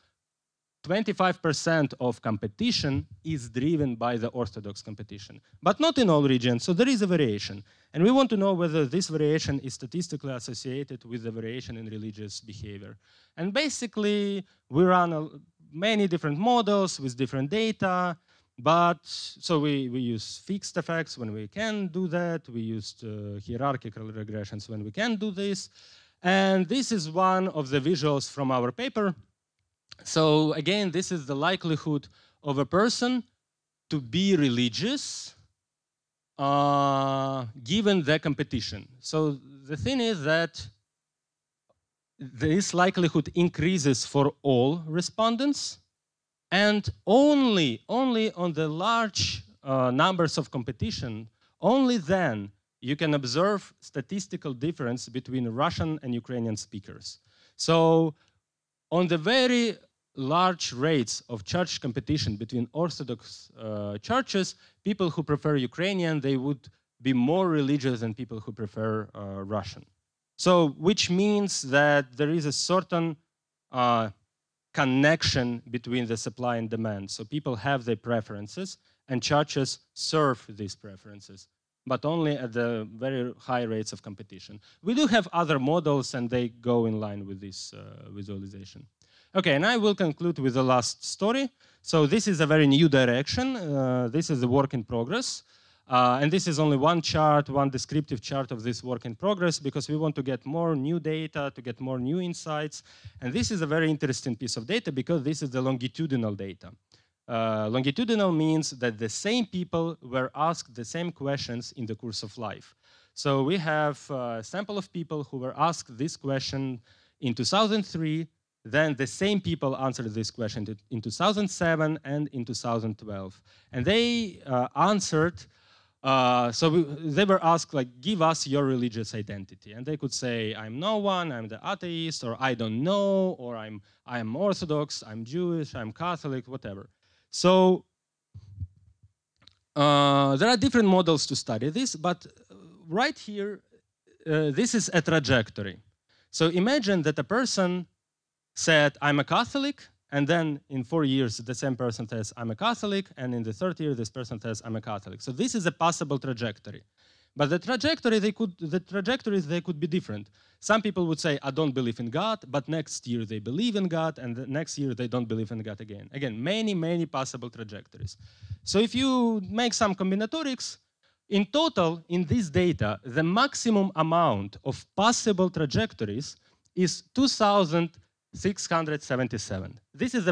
Speaker 2: 25% of competition is driven by the Orthodox competition, but not in all regions, so there is a variation. And we want to know whether this variation is statistically associated with the variation in religious behavior. And basically, we run many different models with different data, but so we use fixed effects when we can do that, we used hierarchical regressions when we can do this, and this is one of the visuals from our paper. So again, this is the likelihood of a person to be religious given the competition. So the thing is that this likelihood increases for all respondents, and only on the large numbers of competition, only then you can observe statistical difference between Russian and Ukrainian speakers. So on the very large rates of church competition between Orthodox churches, people who prefer Ukrainian, they would be more religious than people who prefer Russian. So, which means that there is a certain connection between the supply and demand. So people have their preferences, and churches serve these preferences, but only at the very high rates of competition. We do have other models, and they go in line with this visualization. Okay, and I will conclude with the last story. So this is a very new direction. This is a work in progress. And this is only one chart, one descriptive chart of this work in progress, because we want to get more new data, to get more new insights. And this is a very interesting piece of data, because this is the longitudinal data. Longitudinal means that the same people were asked the same questions in the course of life. So we have a sample of people who were asked this question in 2003, then the same people answered this question in 2007 and in 2012. And they answered, they were asked, like, give us your religious identity. And they could say, I'm no one, I'm the atheist, or I don't know, or I'm Orthodox, I'm Jewish, I'm Catholic, whatever. So there are different models to study this, but right here, this is a trajectory. So imagine that a person said, I'm a Catholic, and then in 4 years, the same person says, I'm a Catholic, and in the third year, this person says, I'm a Catholic. So this is a possible trajectory. But the trajectories, they could be different. Some people would say, I don't believe in God, but next year they believe in God, and the next year they don't believe in God again. Again, many, many possible trajectories. So if you make some combinatorics, in total, in this data, the maximum amount of possible trajectories is 2,677. This is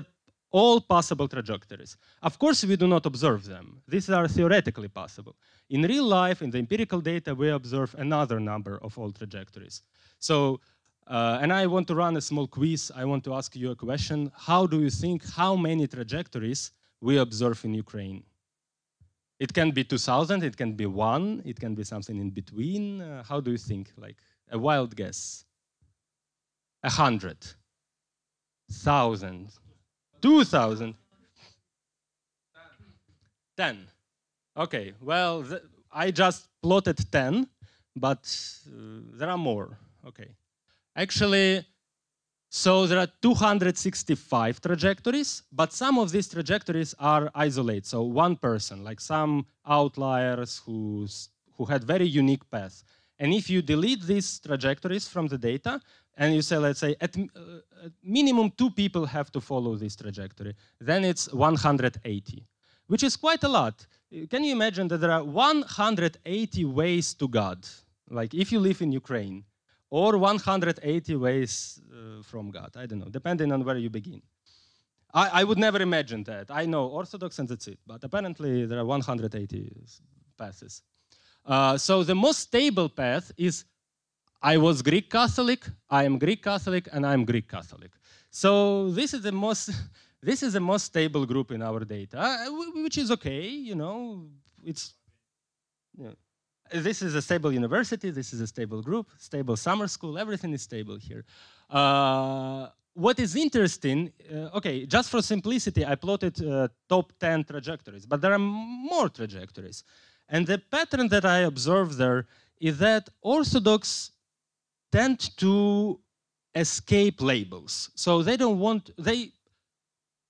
Speaker 2: all possible trajectories. Of course, we do not observe them. These are theoretically possible. In real life, in the empirical data, we observe another number of all trajectories. So, and I want to run a small quiz. I want to ask you a question. How do you think, how many trajectories we observe in Ukraine? It can be 2,000, it can be 1, it can be something in between. How do you think? Like a wild guess. 100. 1,000. 2,000. 10. Okay, well, I just plotted 10, but there are more. Okay. Actually, so there are 265 trajectories, but some of these trajectories are isolated. So one person, like some outliers who had very unique paths. And if you delete these trajectories from the data, and you say, let's say, at minimum 2 people have to follow this trajectory, then it's 180, which is quite a lot. Can you imagine that there are 180 ways to God? Like if you live in Ukraine, or 180 ways from God, I don't know, depending on where you begin. I would never imagine that. I know Orthodox and that's it, but apparently there are 180 paths. So the most stable path is I was Greek Catholic, I am Greek Catholic, and I'm Greek Catholic. So this is the most stable group in our data, which is okay, you know. It's this is a stable university, this is a stable group, stable summer school, everything is stable here. What is interesting, okay, just for simplicity, I plotted top 10 trajectories, but there are more trajectories. And the pattern that I observe there is that Orthodox tend to escape labels. So they don't want, they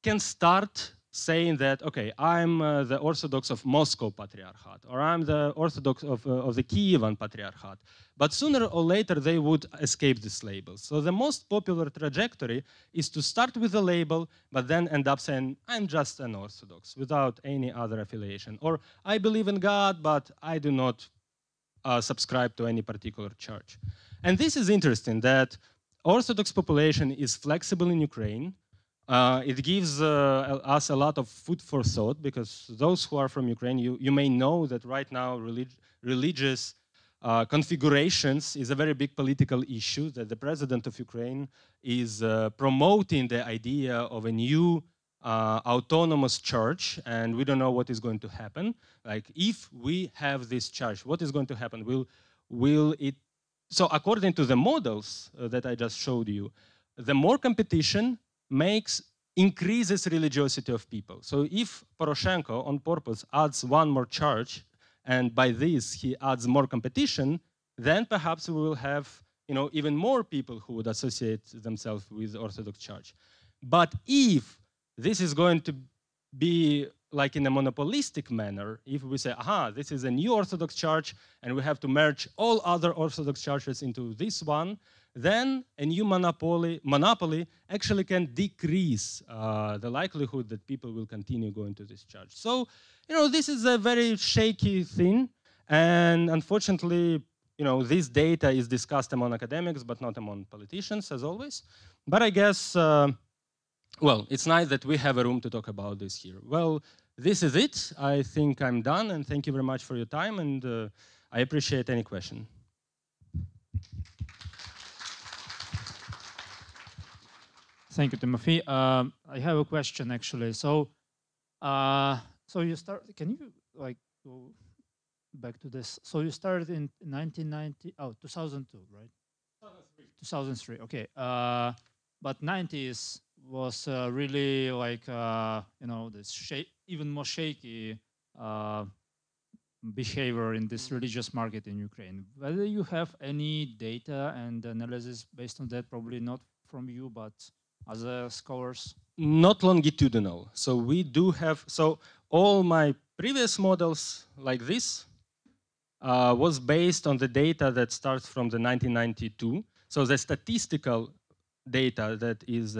Speaker 2: can start saying that, okay, I'm the Orthodox of Moscow Patriarchate, or I'm the Orthodox of the Kievan Patriarchate. But sooner or later, they would escape this label. So the most popular trajectory is to start with a label, but then end up saying, I'm just an Orthodox, without any other affiliation. Or I believe in God, but I do not subscribe to any particular church. And this is interesting, that Orthodox population is flexible in Ukraine. It gives us a lot of food for thought, because those who are from Ukraine, you may know that right now religious configurations is a very big political issue, that the president of Ukraine is promoting the idea of a new autonomous church, and we don't know what is going to happen. Like, if we have this church, what is going to happen? Will it... So according to the models that I just showed you, the more competition increases religiosity of people. So if Poroshenko on purpose adds one more charge, and by this he adds more competition, then perhaps we will have, you know, even more people who would associate themselves with the Orthodox Church. But if this is going to be like in a monopolistic manner, if we say, aha, this is a new Orthodox Church and we have to merge all other Orthodox churches into this one, then a new monopoly actually can decrease the likelihood that people will continue going to this church. So, you know, this is a very shaky thing, and unfortunately, you know, this data is discussed among academics, but not among politicians, as always. But I guess, well, it's nice that we have a room to talk about this here. Well, this is it. I think I'm done, and thank you very much for your time, and I appreciate any question.
Speaker 1: Thank you, Timothy. I have a question actually. So, so you start. Can you like go back to this? So you started in 2002, right? 2003. Okay. But 90s was really like you know, this even more shaky behavior in this religious market in Ukraine. Whether you have any data and analysis based on that, probably not from you, but other scholars?
Speaker 2: Not longitudinal. So we do have, so all my previous models like this was based on the data that starts from the 1992. So the statistical data that is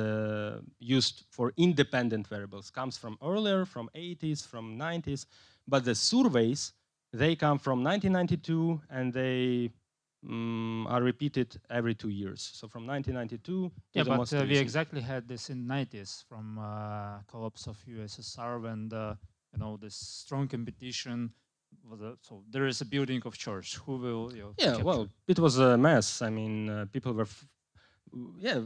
Speaker 2: used for independent variables comes from earlier, from 80s, from 90s, but the surveys, they come from 1992 and they are repeated every 2 years. So from 1992 to the most recent.
Speaker 1: We exactly had this in 90s from collapse of USSR, when you know, this strong competition. So there is a building of church. Who will, you know,
Speaker 2: yeah, well, it was a mess. I mean, people were,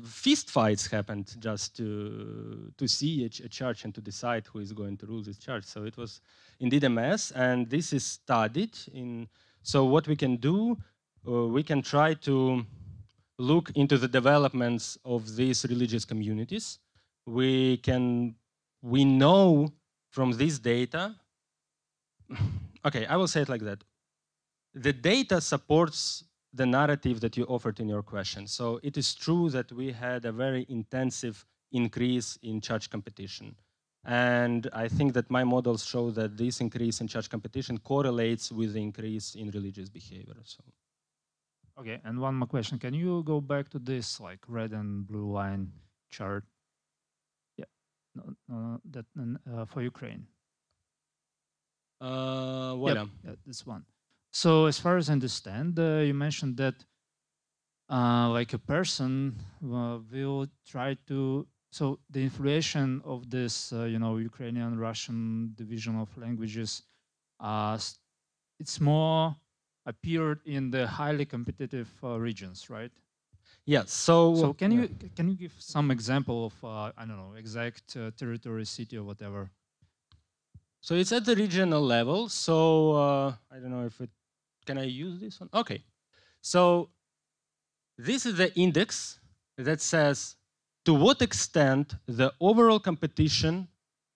Speaker 2: fist fights happened just to see a church and to decide who is going to rule this church. So it was indeed a mess, and this is studied in. So what we can do, we can try to look into the developments of these religious communities. We know from this data. Okay, I will say it like that. The data supports the narrative that you offered in your question. So it is true that we had a very intensive increase in church competition. And I think that my models show that this increase in church competition correlates with the increase in religious behavior. So.
Speaker 1: Okay, and one more question. Can you go back to this like red and blue line chart? Yeah, no, that for Ukraine. Yep,
Speaker 2: Voila.
Speaker 1: yeah, this one. So as far as I understand, you mentioned that like a person will try to, so the influence of this, Ukrainian, Russian division of languages, it's more appeared in the highly competitive regions, right?
Speaker 2: Yes.
Speaker 1: So
Speaker 2: So
Speaker 1: can you give some example of I don't know, exact territory, city, or whatever?
Speaker 2: so it's at the regional level. So I don't know if it. Can I use this one? Okay. So this is the index that says to what extent the overall competition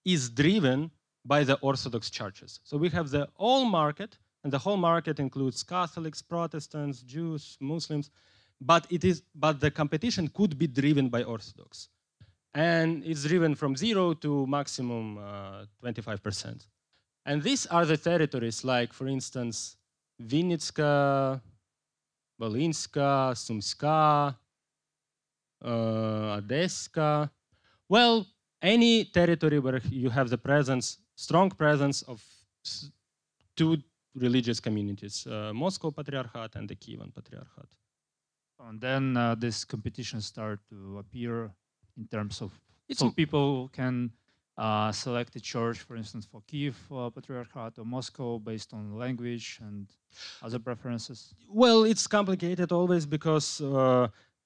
Speaker 2: is driven by the Orthodox churches. So we have the whole market, and the whole market includes Catholics, Protestants, Jews, Muslims, but the competition could be driven by Orthodox, and it's driven from 0 to maximum 25%. And these are the territories, like for instance, Vinnytska, Volinska, Sumska, Odeska. Well, any territory where you have the presence, strong presence of two religious communities, Moscow Patriarchate and the Kievan Patriarchate.
Speaker 1: And then this competition start to appear in terms of,
Speaker 2: It's
Speaker 1: so people can select a church, for instance, for Kiev Patriarchate or Moscow based on language and other preferences.
Speaker 2: Well, it's complicated always because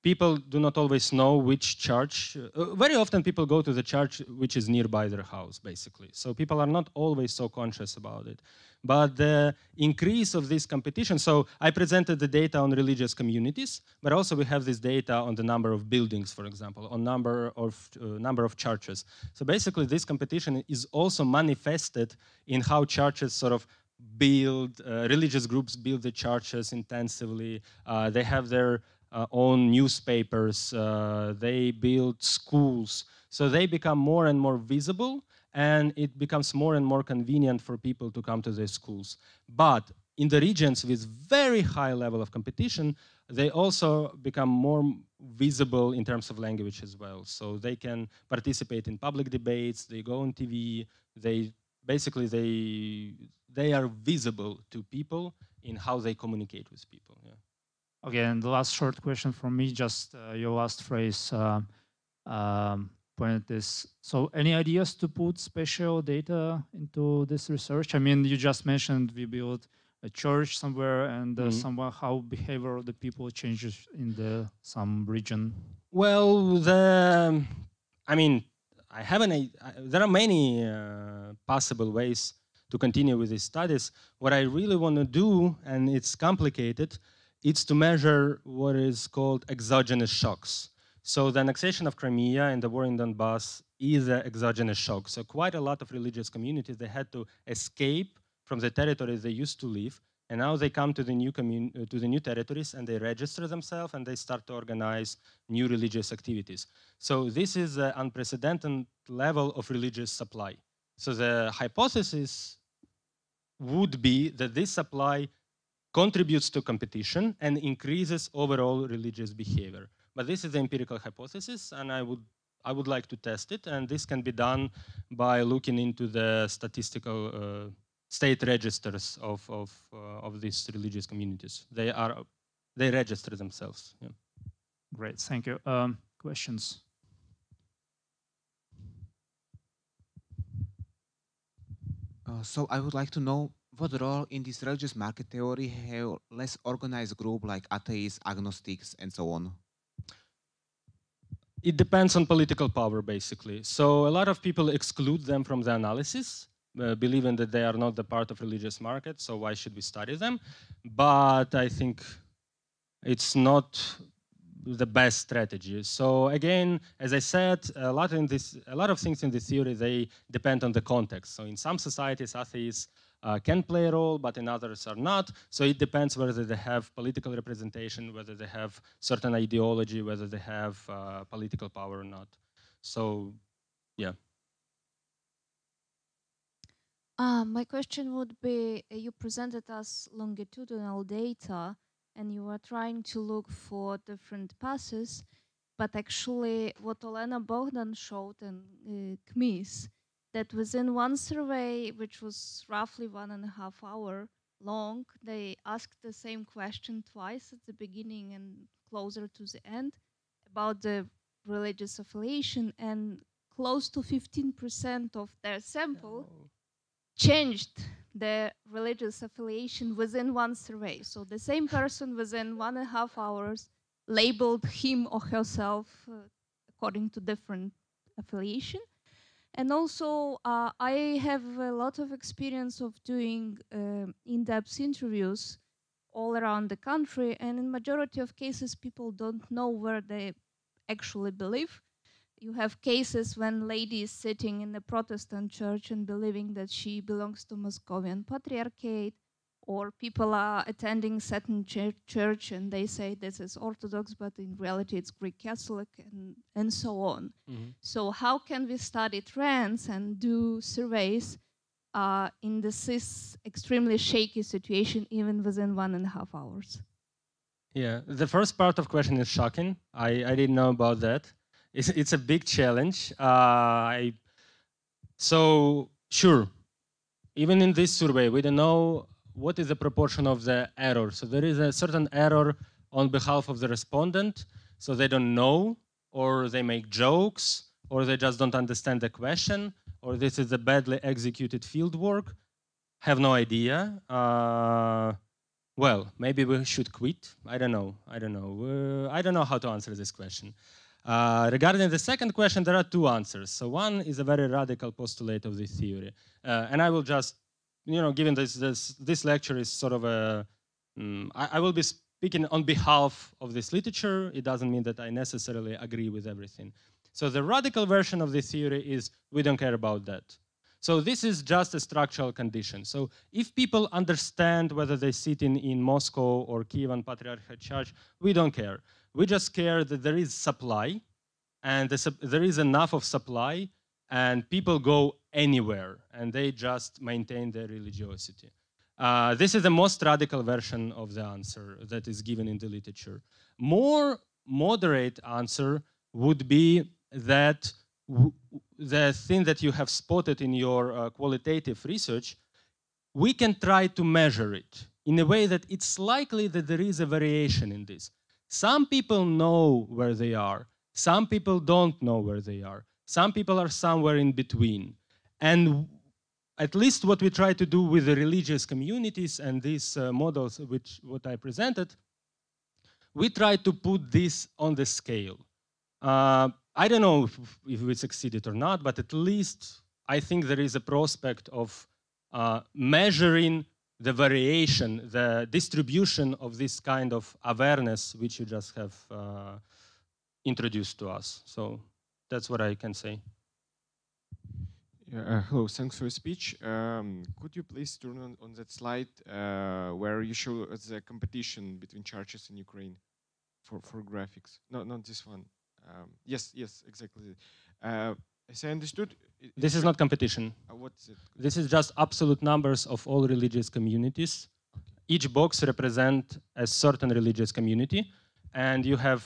Speaker 2: people do not always know which church. Very often people go to the church which is nearby their house, basically. So people are not always so conscious about it. But the increase of this competition, so I presented the data on religious communities, but also we have this data on the number of buildings, for example, on number of churches. So basically this competition is also manifested in how churches sort of build, religious groups build the churches intensively. They have their own newspapers. They build schools. So they become more and more visible, and it becomes more and more convenient for people to come to their schools. But in the regions with very high level of competition, they also become more visible in terms of language as well. So they can participate in public debates, they go on TV, they basically they are visible to people in how they communicate with people. Yeah.
Speaker 1: Okay, and the last short question from me, just your last phrase pointed this. So any ideas to put spatial data into this research? I mean, you just mentioned we built a church somewhere and somewhere how behavior of the people changes in some region.
Speaker 2: Well, I mean, I haven't. There are many possible ways to continue with these studies. What I really want to do, and it's complicated, it's to measure what is called exogenous shocks. So the annexation of Crimea and the war in Donbass is an exogenous shock. So quite a lot of religious communities, they had to escape from the territories they used to live, and now they come to the new territories and they register themselves and they start to organize new religious activities. So this is an unprecedented level of religious supply. So the hypothesis would be that this supply contributes to competition and increases overall religious behavior. But this is the empirical hypothesis, and I would like to test it, and this can be done by looking into the statistical state registers of these religious communities. They register themselves. Yeah.
Speaker 1: Great, thank you. Questions?
Speaker 3: So I would like to know what role in this religious market theory have less organized group like atheists, agnostics, and so on?
Speaker 2: It depends on political power, basically. So a lot of people exclude them from the analysis, believing that they are not the part of religious market, so why should we study them? But I think it's not the best strategy. So again, as I said, a lot of things in this theory, they depend on the context. So in some societies, atheists can play a role, but in others are not. So it depends whether they have political representation, whether they have certain ideology, whether they have political power or not. So, yeah.
Speaker 4: My question would be, you presented us longitudinal data, and you are trying to look for different passes. But actually, what Olena Bogdan showed and CMIS, that within one survey, which was roughly 1.5 hour long, they asked the same question twice at the beginning and closer to the end about the religious affiliation, and close to 15% of their sample changed their religious affiliation within one survey. So the same person within 1.5 hours labeled him or herself according to different affiliation. And also, I have a lot of experience of doing in-depth interviews all around the country, and in majority of cases, people don't know where they actually believe. You have cases when lady is sitting in the Protestant church and believing that she belongs to Moscovian Patriarchate, or people are attending certain church and they say this is Orthodox, but in reality it's Greek Catholic, and so on.
Speaker 2: Mm-hmm.
Speaker 4: So how can we study trends and do surveys in this extremely shaky situation even within 1.5 hours?
Speaker 2: Yeah, the first part of question is shocking. I didn't know about that. It's a big challenge. So sure, even in this survey, we don't know what is the proportion of the error. So there is a certain error on behalf of the respondent. So they don't know, or they make jokes, or they just don't understand the question, or this is a badly executed field work. Have no idea. Well, maybe we should quit. I don't know. I don't know. I don't know how to answer this question. Regarding the second question, there are two answers. So one is a very radical postulate of this theory, and I will just, given this lecture is sort of a, I will be speaking on behalf of this literature. It doesn't mean that I necessarily agree with everything. So the radical version of this theory is we don't care about that. So this is just a structural condition. So if people understand whether they sit in Moscow or Kievan Patriarchate Church, we don't care. We just care that there is supply, and there is enough of supply, and people go anywhere, and they just maintain their religiosity. This is the most radical version of the answer that is given in the literature. More moderate answer would be that the thing that you have spotted in your qualitative research, we can try to measure it in a way that it's likely that there is a variation in this. Some people know where they are. Some people don't know where they are. Some people are somewhere in between. And at least what we try to do with the religious communities and these models, what I presented, we try to put this on the scale. I don't know if we succeeded or not, but at least I think there is a prospect of measuring the variation, the distribution of this kind of awareness which you just have introduced to us. So that's what I can say.
Speaker 5: Hello, thanks for your speech. Could you please turn on that slide where you show the competition between churches in Ukraine for graphics? No, not this one. Yes, exactly. As I understood,
Speaker 2: this is not competition.
Speaker 5: What's it?
Speaker 2: This is just absolute numbers of all religious communities. Okay. Each box represents a certain religious community, and you have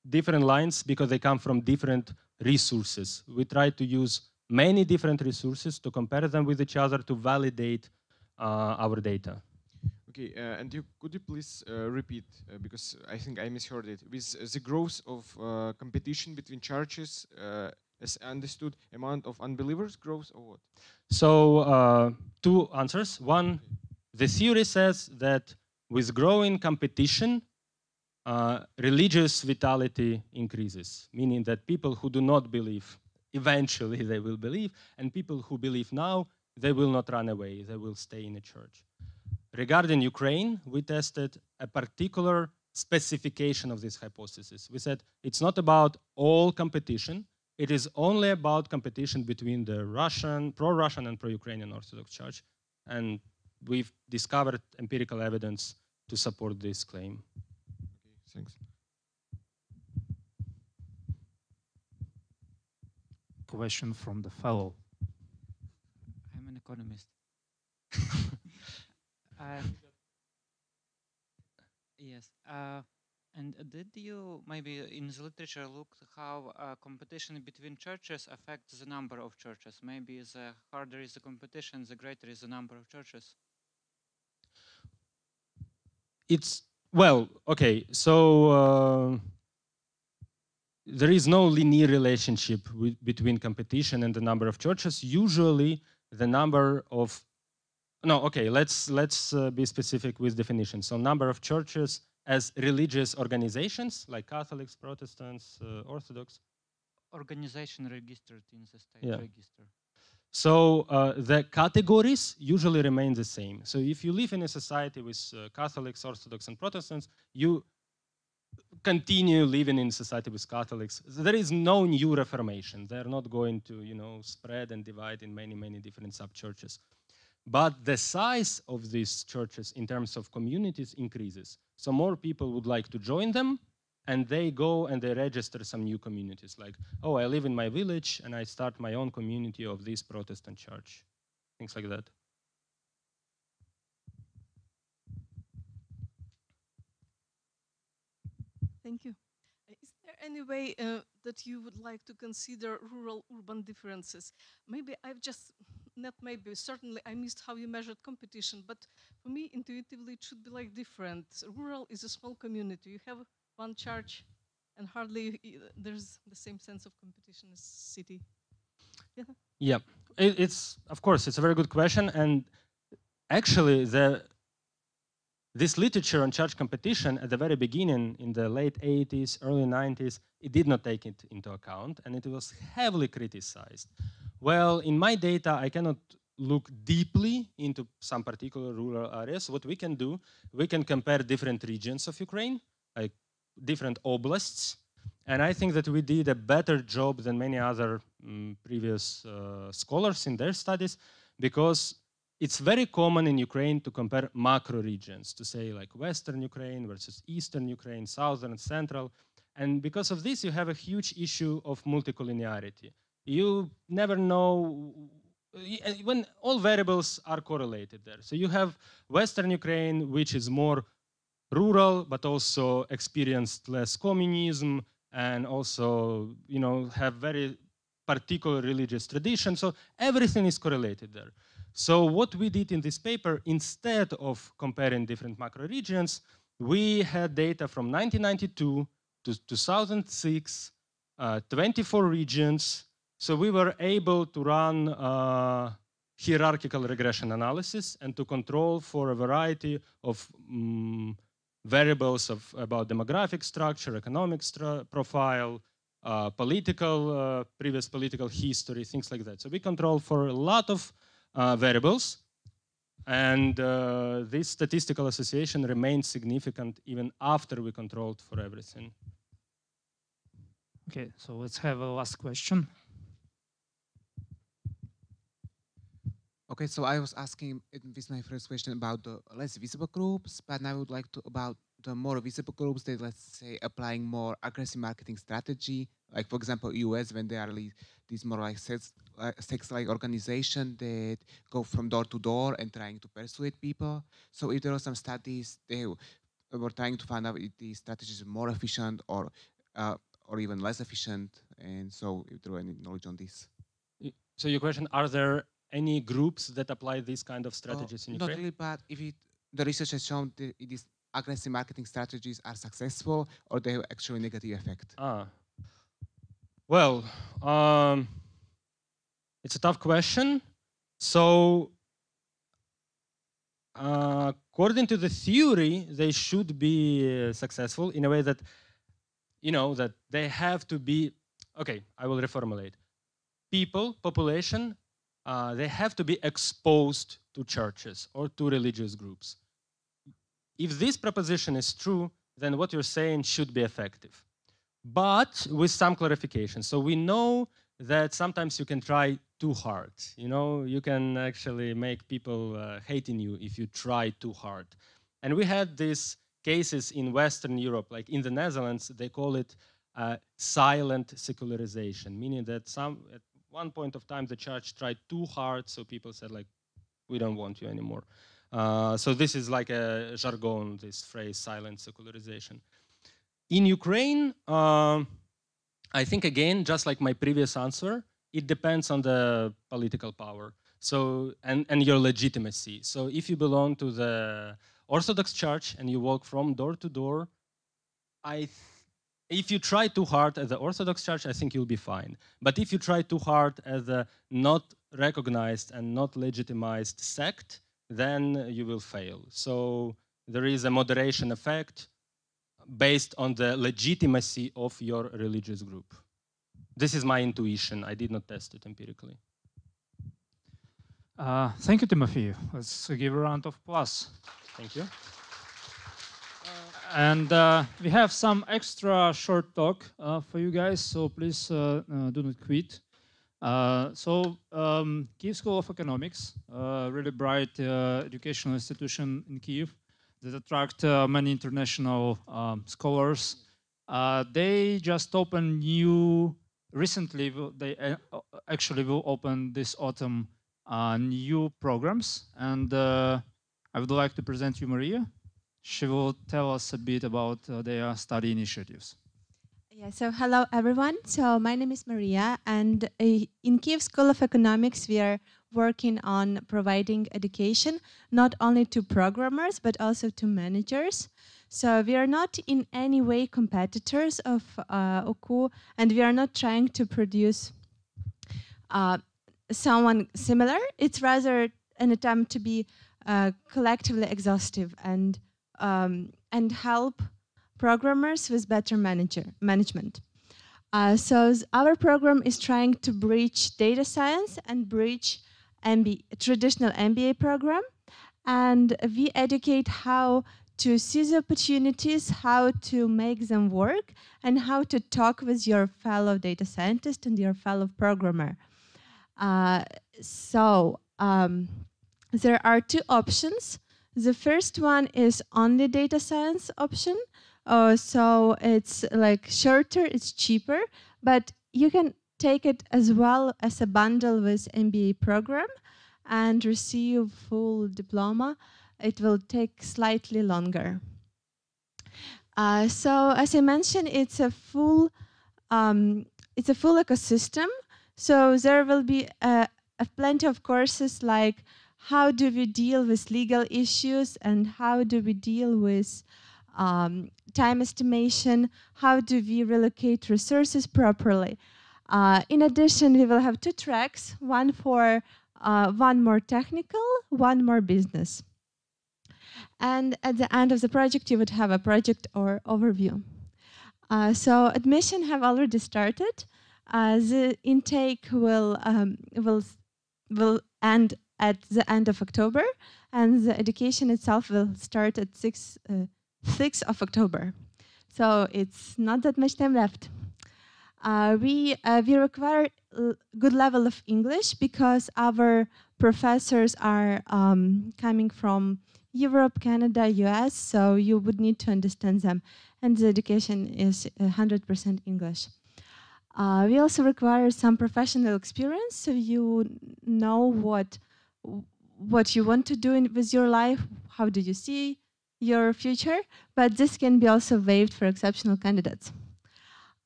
Speaker 2: different lines because they come from different resources. We try to use many different resources to compare them with each other to validate our data.
Speaker 5: Okay, and could you please repeat, because I think I misheard it, with the growth of competition between churches, as understood, amount of unbelievers grows or what?
Speaker 2: So two answers. One, the theory says that with growing competition, religious vitality increases, meaning that people who do not believe, eventually they will believe, and people who believe now, they will not run away, they will stay in a church. Regarding Ukraine, we tested a particular specification of this hypothesis. We said it's not about all competition, it is only about competition between the pro-Russian and pro-Ukrainian Orthodox Church, and we've discovered empirical evidence to support this claim.
Speaker 5: Okay, thanks.
Speaker 1: Question from the fellow.
Speaker 6: I'm an economist. Yes. And did you maybe in the literature look how competition between churches affects the number of churches? Maybe the harder is the competition, the greater is the number of churches.
Speaker 2: It's, well, okay, so there is no linear relationship between competition and the number of churches. Usually the number of, no, okay, let's be specific with definitions. So number of churches as religious organizations like Catholics, Protestants, Orthodox.
Speaker 6: Organization registered in the state
Speaker 2: Yeah.
Speaker 6: register.
Speaker 2: So the categories usually remain the same. So if you live in a society with Catholics, Orthodox, and Protestants, you continue living in society with Catholics. There is no new reformation. They're not going to, you know, spread and divide in many, many different sub-churches. But the size of these churches in terms of communities increases. So more people would like to join them, and they go and they register some new communities. Like, oh, I live in my village, and I start my own community of this Protestant church. Things like that.
Speaker 7: Thank you. Is there any way that you would like to consider rural-urban differences? Maybe I've just, not maybe, certainly I missed how you measured competition, but for me, intuitively, it should be like different. Rural is a small community. You have one church, and hardly there's the same sense of competition as city. Yeah.
Speaker 2: Yeah, it's, of course, it's a very good question. And actually, this literature on church competition at the very beginning, in the late 80s, early 90s, it did not take it into account, and it was heavily criticized. Well, in my data, I cannot look deeply into some particular rural areas. What we can do, we can compare different regions of Ukraine, like different oblasts, and I think that we did a better job than many other previous scholars in their studies, because it's very common in Ukraine to compare macro regions, to say like Western Ukraine versus Eastern Ukraine, Southern, Central. And because of this, you have a huge issue of multicollinearity. You never know when all variables are correlated there. So you have Western Ukraine, which is more rural, but also experienced less communism, and also, you know, have very particular religious tradition. So everything is correlated there. So what we did in this paper, instead of comparing different macro regions, we had data from 1992 to 2006, 24 regions. So we were able to run hierarchical regression analysis and to control for a variety of variables about demographic structure, economic profile, previous political history, things like that. So we control for a lot of variables, and this statistical association remains significant even after we controlled for everything.
Speaker 1: Okay, so let's have a last question.
Speaker 3: Okay, so I was asking with my first question about the less visible groups, but now I would like to about the more visible groups that, let's say, applying more aggressive marketing strategy, like for example, US, when they are these more like sex-like organization that go from door to door and trying to persuade people. So if there are some studies, they were trying to find out if these strategies are more efficient or even less efficient, and so if there were any knowledge on this.
Speaker 2: So your question, are there any groups that apply these kind of strategies in Ukraine?
Speaker 3: Not really, but if the research has shown that these aggressive marketing strategies are successful or they have actually negative effect.
Speaker 2: Well, it's a tough question. So according to the theory, they should be successful in a way that, you know, that they have to be, okay, I will reformulate. Population, they have to be exposed to churches or to religious groups. If this proposition is true, then what you're saying should be effective, but with some clarification. So we know that sometimes you can try too hard. You know, you can actually make people hating you if you try too hard. And we had these cases in Western Europe, like in the Netherlands, they call it silent secularization, meaning that at one point of time the church tried too hard, so people said like, we don't want you anymore. So this is like a jargon, this phrase, silent secularization. In Ukraine, I think again, just like my previous answer, it depends on the political power. So, and your legitimacy. So if you belong to the Orthodox Church and you walk from door to door, if you try too hard at the Orthodox Church, I think you'll be fine. But if you try too hard as a not recognized and not legitimized sect, then you will fail. So there is a moderation effect based on the legitimacy of your religious group. This is my intuition. I did not test it empirically.
Speaker 1: Thank you, Timothy. Let's give a round of applause.
Speaker 2: Thank you.
Speaker 1: And we have some extra short talk for you guys, so please do not quit. Kyiv School of Economics, really bright educational institution in Kyiv that attract many international scholars. They just opened recently they actually will open this autumn new programs, and I would like to present you Maria. She will tell us a bit about their study initiatives.
Speaker 8: Yeah, so hello everyone. So my name is Maria, and in Kyiv School of Economics we are working on providing education not only to programmers but also to managers. So we are not in any way competitors of OKU, and we are not trying to produce someone similar. It's rather an attempt to be collectively exhaustive and help programmers with better management. So our program is trying to bridge data science and bridge traditional MBA program, and we educate how to seize opportunities, how to make them work, and how to talk with your fellow data scientist and your fellow programmer. There are two options. The first one is only data science option. So it's like shorter, it's cheaper, but you can take it as well as a bundle with MBA program and receive full diploma. It will take slightly longer. So as I mentioned, it's a full ecosystem. So there will be plenty of courses like how do we deal with legal issues and how do we deal with time estimation, how do we relocate resources properly. In addition, we will have two tracks, one more technical, one more business. And at the end of the project, you would have a project or overview. So admission have already started. The intake will end at the end of October, and the education itself will start at 6th of October. So it's not that much time left. We require good level of English because our professors are coming from Europe, Canada, US, so you would need to understand them. And the education is 100% English. We also require some professional experience, so you know what you want to do with your life, how do you see your future, but this can be also waived for exceptional candidates.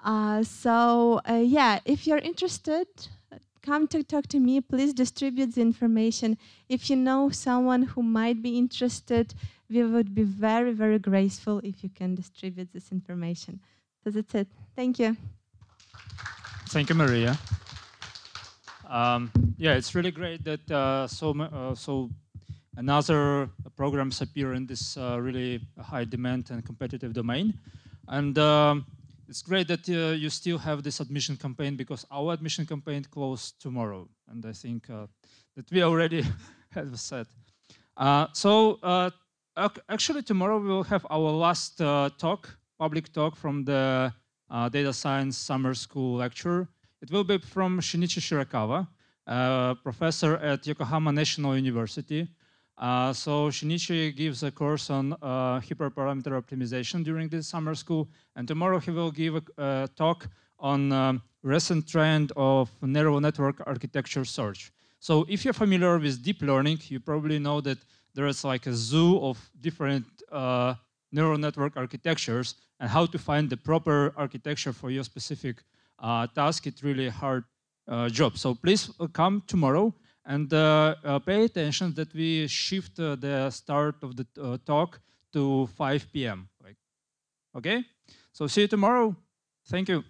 Speaker 8: Yeah, if you're interested, come to talk to me, please distribute the information. If you know someone who might be interested, we would be very, very grateful if you can distribute this information. So that's it. Thank you.
Speaker 1: Thank you, Maria. Yeah, it's really great that so another programs appear in this really high demand and competitive domain. And it's great that you still have this admission campaign because our admission campaign closed tomorrow. And I think that we already have said. Actually tomorrow we will have our last public talk from the data science summer school lecture. It will be from Shinichi Shirakawa, professor at Yokohama National University. So Shinichi gives a course on hyperparameter optimization during this summer school, and tomorrow he will give a talk on recent trend of narrow network architecture search. So if you're familiar with deep learning, you probably know that there's like a zoo of different neural network architectures, and how to find the proper architecture for your specific task, it's really a hard job. So please come tomorrow and pay attention that we shift the start of the talk to 5 p.m. Okay? So see you tomorrow. Thank you.